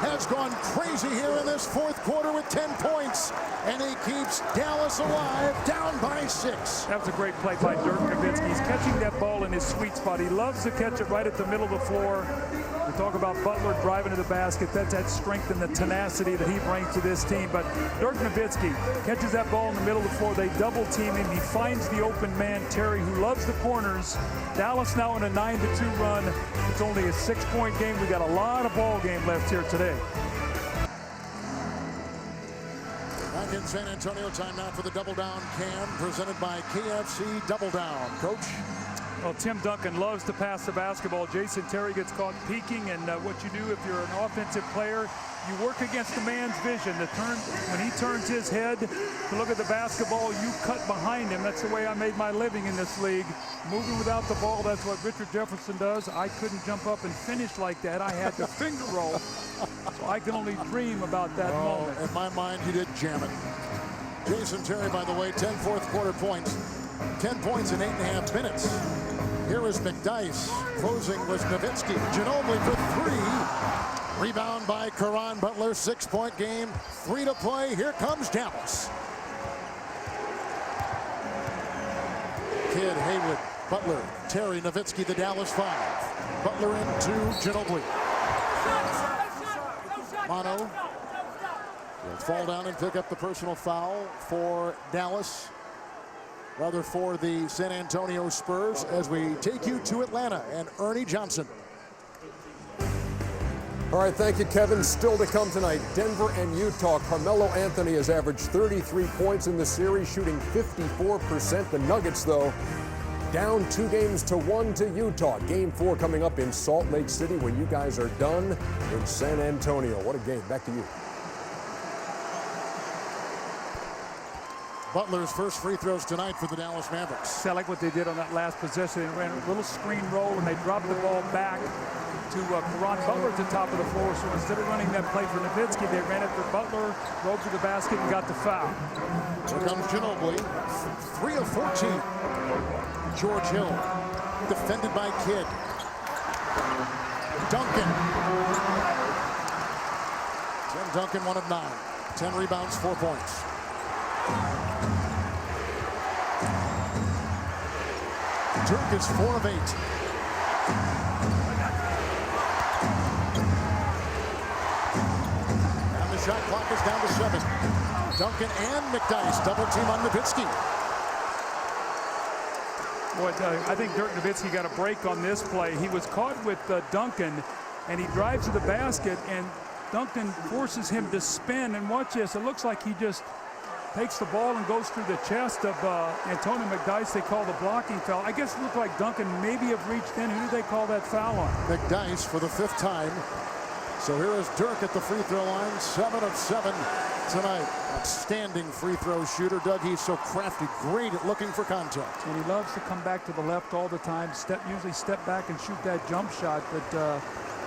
A: has gone crazy here in this 4th quarter with 10 points. And he keeps Dallas alive, down by 6.
B: That was a great play by Dirk Nowitzky. He's catching that ball in his sweet spot. He loves to catch it right at the middle of the floor. We talk about Butler driving to the basket. That's that strength and the tenacity that he brings to this team. But Dirk Nowitzky catches that ball in the middle of the floor. They double team him. He finds the open man, Terry, who loves the corners. Dallas now in a 9-2 run. It's only a 6-point game. We got a lot of ball game left here today.
A: Back in San Antonio, time now for the Double Down Cam, presented by KFC Double Down. Coach?
B: Well, Tim Duncan loves to pass the basketball. Jason Terry gets caught peeking, and what you do if you're an offensive player, you work against the man's vision. When he turns his head to look at the basketball, you cut behind him. That's the way I made my living in this league. Moving without the ball, that's what Richard Jefferson does. I couldn't jump up and finish like that. I had to finger roll. So I can only dream about that moment.
A: In my mind, he did jam it. Jason Terry, by the way, 10 4th quarter points. 10 points in 8.5 minutes. Here is McDyess. Closing was Nowitzky. Ginóbili for 3. Rebound by Caron Butler. 6-point game. 3 to play. Here comes Dallas. Kidd, Haywood, Butler, Terry, Nowitzky, the Dallas 5. Butler into Ginóbili. Manu will fall down and pick up the personal foul for Dallas. Rather for the San Antonio Spurs, as we take you to Atlanta and Ernie Johnson.
G: All right, thank you, Kevin. Still to come tonight, Denver and Utah. Carmelo Anthony has averaged 33 points in the series, shooting 54%. The Nuggets, though, down 2-1 to Utah. Game 4 coming up in Salt Lake City when you guys are done in San Antonio. What a game. Back to you.
A: Butler's first free throws tonight for the Dallas Mavericks.
B: I like what they did on that last possession. They ran a little screen roll, and they dropped the ball back to Caron Butler at the top of the floor. So instead of running that play for Nowitzky, they ran it for Butler, drove to the basket, and got the foul.
A: Here comes Ginóbili, 3 of 14. George Hill, defended by Kidd. Duncan. Tim Duncan, 1 of 9. 10 rebounds, 4 points. Dirk is 4 of 8. And the shot clock is down to 7. Duncan and McDyess double team on Nowitzky.
B: Boy, I think Dirk Nowitzky got a break on this play. He was caught with Duncan, and he drives to the basket, and Duncan forces him to spin. And watch this. It looks like he just takes the ball and goes through the chest of Antonio McDyess. They call the blocking foul. I guess it looked like Duncan maybe have reached in. Who did they call that foul on?
A: McDyess for the 5th time. So here is Dirk at the free throw line, 7 of 7 tonight. Outstanding free throw shooter. Doug, he's so crafty, great at looking for contact.
B: And he loves to come back to the left all the time, usually step back and shoot that jump shot. But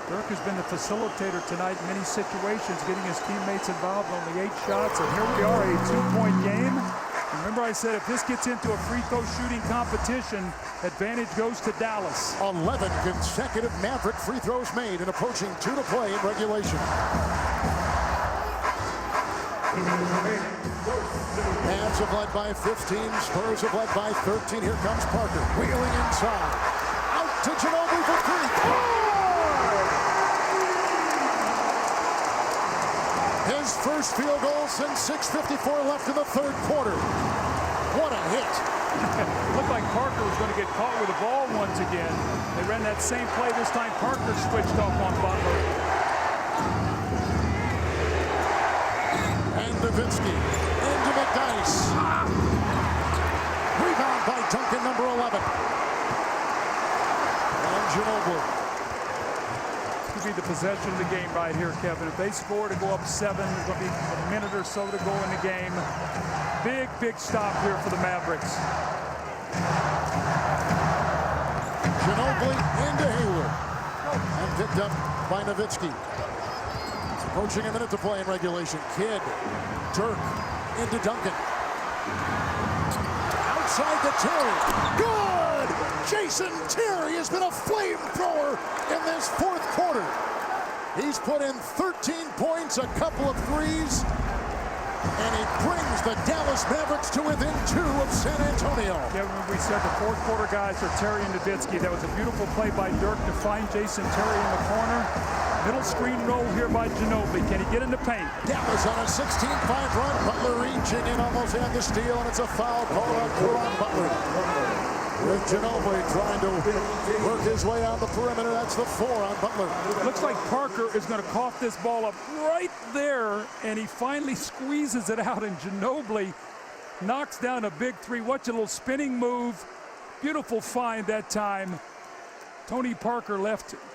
B: Dirk has been the facilitator tonight in many situations, getting his teammates involved. Only 8 shots, and here we are, a 2-point game. Remember I said if this gets into a free throw shooting competition, advantage goes to Dallas.
A: 11 consecutive Maverick free throws made and approaching 2 to play in regulation. Mavs have led by 15, Spurs have led by 13. Here comes Parker, wheeling inside. Out to Ginóbili for 3. his first field goal since 6:54 left in the third quarter. What a hit.
B: It looked like Parker was going to get caught with the ball once again. They ran that same play. This time Parker switched off on Butler.
A: And Nowitzky into McDyess. Rebound by Duncan, number 11. And Ginóbili.
B: This could be the possession of the game right here, Kevin. If they score to go up 7, there's going to be a minute or so to go in the game. Big stop here for the Mavericks.
A: Ginóbili into Hayward. And picked up by Nowitzky. It's approaching a minute to play in regulation. Kidd. Dirk into Duncan. Outside to Terry. Good! Jason Terry has been a flamethrower in this fourth quarter. He's put in 13 points, a couple of threes, and he brings the Dallas Mavericks to within 2 of San Antonio.
B: Yeah, when we said the fourth quarter guys are Terry and Nowitzky. That was a beautiful play by Dirk to find Jason Terry in the corner. Middle screen roll here by Ginóbili. Can he get in the paint?
A: Dallas on a 16-5 run. Butler reaching in, almost had the steal, and it's a foul call on Butler. With Ginóbili trying to work his way on the perimeter. That's the 4 on Butler.
B: Looks like Parker is going to cough this ball up right there, and he finally squeezes it out, and Ginóbili knocks down a big 3. Watch a little spinning move. Beautiful find that time. Tony Parker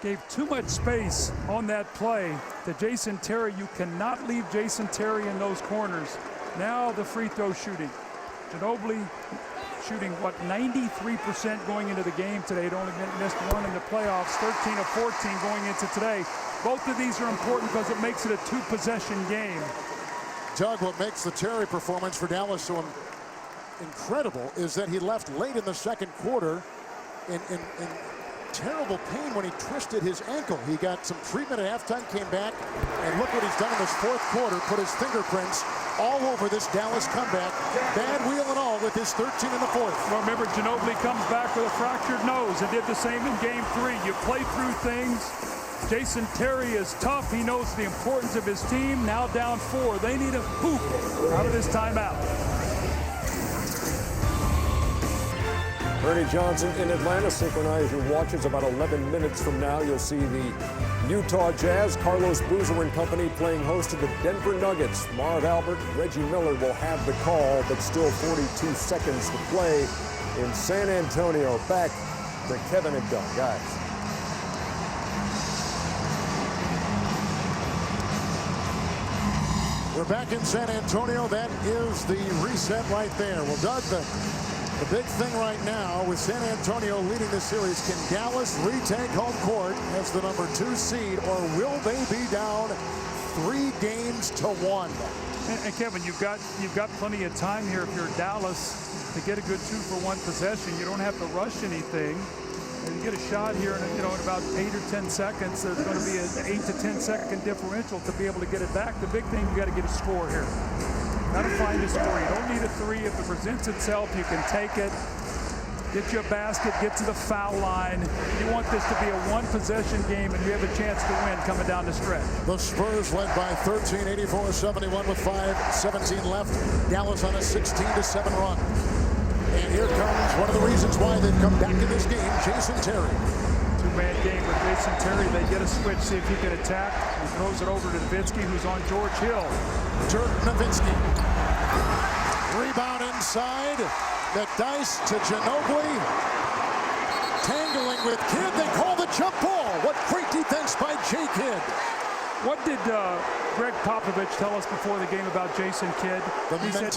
B: gave too much space on that play to Jason Terry. You cannot leave Jason Terry in those corners. Now the free throw shooting. Ginóbili shooting, 93% going into the game today. He'd only missed 1 in the playoffs, 13 of 14 going into today. Both of these are important because it makes it a 2-possession game.
A: Doug, what makes the Terry performance for Dallas so incredible is that he left late in the second quarter in terrible pain when he twisted his ankle. He got some treatment at halftime, came back, and look what he's done in this fourth quarter. Put his fingerprints all over this Dallas comeback. Bad wheel and all with his 13 in the fourth.
B: Well, remember, Ginóbili comes back with a fractured nose and did the same in game 3. You play through things. Jason Terry is tough. He knows the importance of his team. Now down 4. They need a hoop out of this timeout.
G: Ernie Johnson in Atlanta. Synchronize your watches. About 11 minutes from now, you'll see the Utah Jazz. Carlos Boozer and company playing host to the Denver Nuggets. Marv Albert, Reggie Miller will have the call, but still 42 seconds to play in San Antonio. Back to Kevin and Doug. Guys.
A: We're back in San Antonio. That is the reset right there. Well, Doug, the big thing right now with San Antonio leading the series, can Dallas retake home court as the number 2 seed, or will they be down 3 games to 1?
B: And Kevin, you've got plenty of time here if you're Dallas to get a good 2-for-1 possession. You don't have to rush anything. And you get a shot here in about 8 or 10 seconds. There's going to be an 8 to 10 second differential to be able to get it back. The big thing, you got to get a score here. Got to find a score. You don't need a 3. If it presents itself, you can take it. Get you a basket, get to the foul line. You want this to be a 1-possession game, and you have a chance to win coming down the stretch.
A: The Spurs led by 13, 84-71 with 5:17 left. Dallas on a 16-7 run. And here comes one of the reasons why they've come back in this game, Jason Terry.
B: 2-man game with Jason Terry. They get a switch, see if he can attack. He throws it over to Nowitzky, who's on George Hill.
A: Dirk Nowitzky. Rebound inside. McDyess to Ginóbili. Tangling with Kidd. They call the jump ball. What great defense by J. Kidd.
B: What did Greg Popovich tell us before the game about Jason Kidd?
A: He said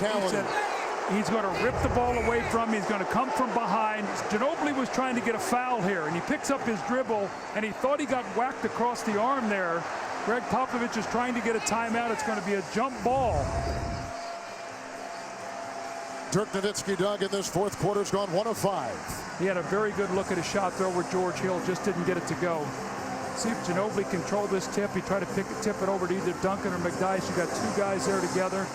B: he's going to rip the ball away from him. He's going to come from behind. Ginóbili was trying to get a foul here, and he picks up his dribble, and he thought he got whacked across the arm there. Greg Popovich is trying to get a timeout. It's going to be a jump ball.
A: Dirk Nowitzky, Doug, in this fourth quarter has gone 1 of 5.
B: He had a very good look at his shot throw where George Hill just didn't get it to go. See if Ginóbili controlled this tip. He tried to tip it over to either Duncan or McDyess. You got 2 guys there together.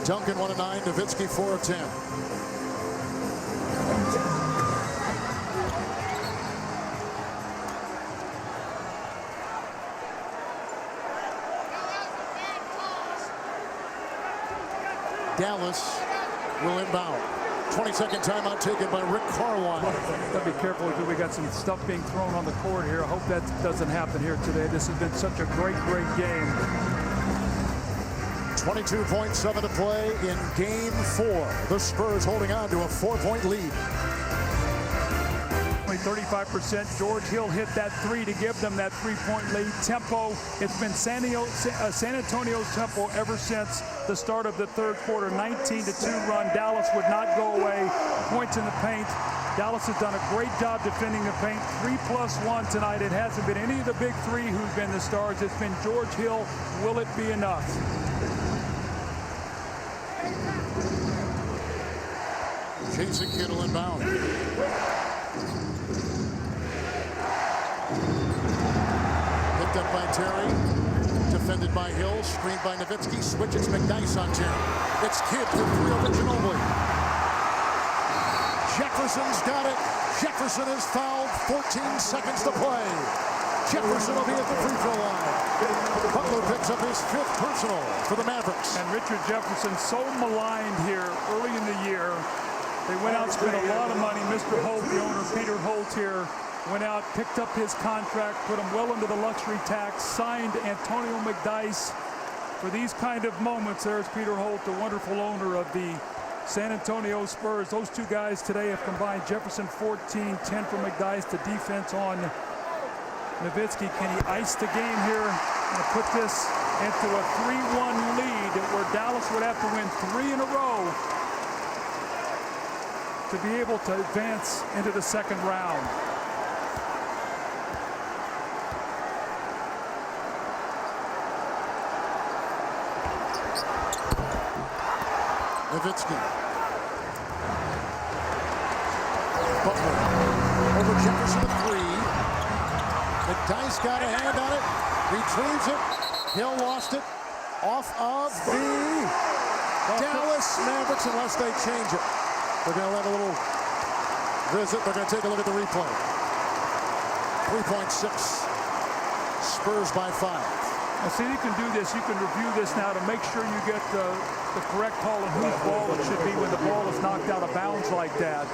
A: Duncan 1 of 9, Nowitzky 4 of 10. Dallas will inbound. 20-second timeout taken by Rick Carlisle.
B: Gotta be careful because we got some stuff being thrown on the court here. I hope that doesn't happen here today. This has been such a great game.
A: 22.7 to play in game 4. The Spurs holding on to a 4-point lead.
B: 35%. George Hill hit that 3 to give them that 3-point lead. Tempo, it's been San Antonio's tempo ever since the start of the third quarter. 19-2 run. Dallas would not go away. Points in the paint. Dallas has done a great job defending the paint. 3+1 tonight. It hasn't been any of the big three who've been the stars. It's been George Hill. Will it be enough?
A: Jason Kidd will inbound. Picked up by Terry. Defended by Hill. Screened by Nowitzky. Switches McDyess on Terry. It's Kidd to 3 over Ginóbili. Jefferson's got it. Jefferson is fouled. 14 seconds to play. Jefferson will be at the free throw line. Butler picks up his 5th personal for the Mavericks.
B: And Richard Jefferson so maligned here early in the year. They went out, spent a lot of money. Mr. Holt, the owner, Peter Holt here, went out, picked up his contract, put him well into the luxury tax, signed Antonio McDyess. For these kind of moments, there's Peter Holt, the wonderful owner of the San Antonio Spurs. Those two guys today have combined. Jefferson 14, 10 for McDyess. The defense on Nowitzky. Can he ice the game here and put this into a 3-1 lead where Dallas would have to win 3 in a row to be able to advance into the second round?
A: Nowitzky. Butler over Jefferson at 3. McDyess got a hand on it. Retrieves it. Hill lost it. Off of the Dallas Mavericks unless they change it. They're going to have a little visit. They're going to take a look at the replay. 3.6. Spurs by 5.
B: Now, see, you can do this. You can review this now to make sure you get the correct call on whose ball it should be when the ball is knocked out of bounds like that.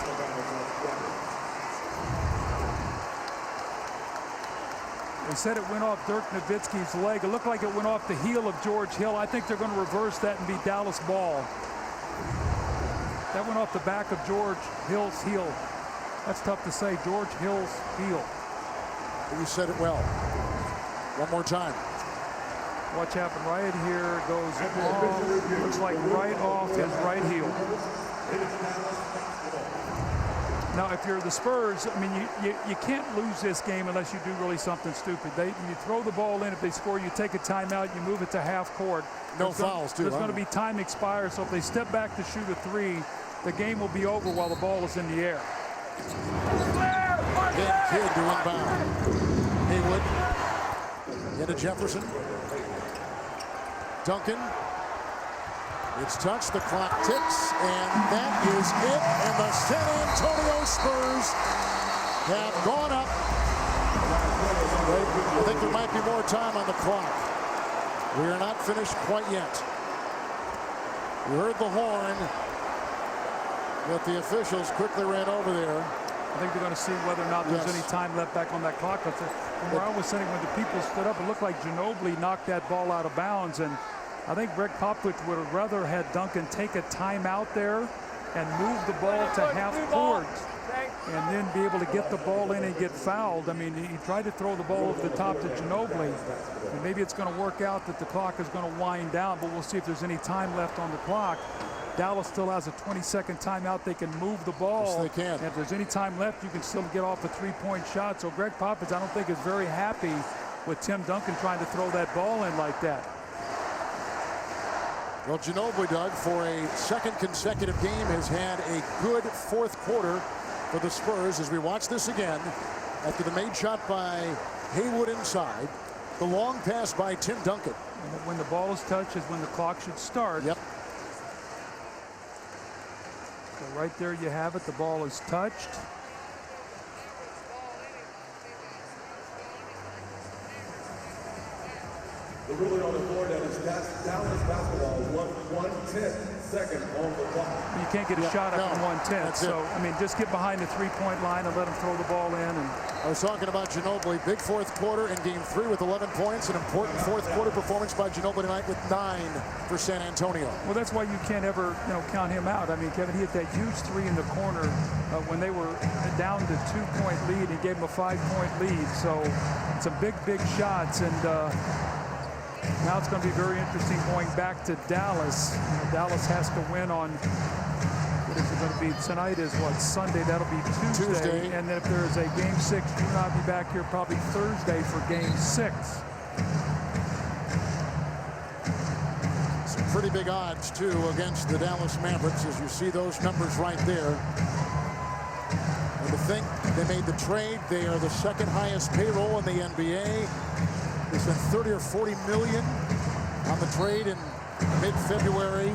B: They said it went off Dirk Nowitzky's leg. It looked like it went off the heel of George Hill. I think they're going to reverse that and be Dallas ball. That went off the back of George Hill's heel. That's tough to say. George Hill's heel.
A: You said it well. One more time.
B: Watch happen right here. Goes off. Looks like right off his right heel. Now, if you're the Spurs, I mean, you can't lose this game unless you do really something stupid. You throw the ball in. If they score, you take a timeout. You move it to half court.
A: No fouls, too.
B: There's going to be time expired, so if they step back to shoot a 3, the game will be over while the ball is in the air.
A: Then Kidd to inbound. Haywood into Jefferson. Duncan. It's touched. The clock ticks, and that is it. And the San Antonio Spurs have gone up. I think there might be more time on the clock. We are not finished quite yet. You heard the horn, but the officials quickly ran over there.
B: I think they're going to see whether or not there's any time left back on that clock. From where I was sitting, when the people stood up, it looked like Ginóbili knocked that ball out of bounds. And I think Greg Popovich would have rather had Duncan take a timeout there and move the ball to half court and then be able to get the ball in and get fouled. I mean, he tried to throw the ball over the top to Ginóbili. And maybe it's going to work out that the clock is going to wind down, but we'll see if there's any time left on the clock. Dallas still has a 20-second timeout. They can move the ball.
A: Yes, they can.
B: And if there's any time left, you can still get off a 3-point shot. So Greg Popovich, I don't think, is very happy with Tim Duncan trying to throw that ball in like that.
A: Well, Ginóbili, Doug, for a second consecutive game, has had a good fourth quarter for the Spurs. As we watch this again, after the made shot by Haywood inside, the long pass by Tim Duncan.
B: And when the ball is touched is when the clock should start.
A: Yep.
B: So right there you have it. The ball is touched.
H: The ruling on the board that is Dallas basketball 110.
B: You can't get a shot up in 1/10. So, I mean, just get behind the three-point line and let him throw the ball in. And
A: I was talking about Ginóbili, big fourth quarter in game 3 with 11 points. An important fourth quarter performance by Ginóbili tonight with 9 for San Antonio.
B: well, that's why you can't ever, count him out. I mean, Kevin, he hit that huge three in the corner when they were down to 2-point lead. He gave him a 5-point lead. So some big shots. And now it's going to be very interesting going back to Dallas. Dallas has to win on, what is it going to be? Tonight is what? Sunday. That'll be Tuesday. And then if there's a game 6, you and I'll be back here probably Thursday for game 6.
A: Some pretty big odds, too, against the Dallas Mavericks, as you see those numbers right there. And to think they made the trade, they are the second highest payroll in the NBA. They spent 30 or 40 million on the trade in mid-February,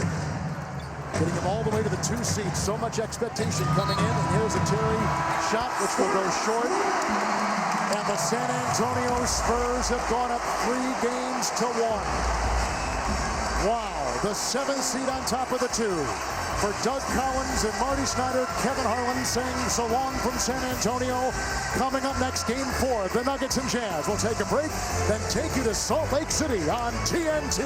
A: getting him all the way to the 2 seed. So much expectation coming in, and here's a Terry shot, which will go short. And the San Antonio Spurs have gone up 3 games to 1. Wow, the 7th seed on top of the 2. For Doug Collins and Marty Snyder, Kevin Harlan saying so long from San Antonio. Coming up next, game 4, the Nuggets and Jazz. We'll take a break, then take you to Salt Lake City on TNT.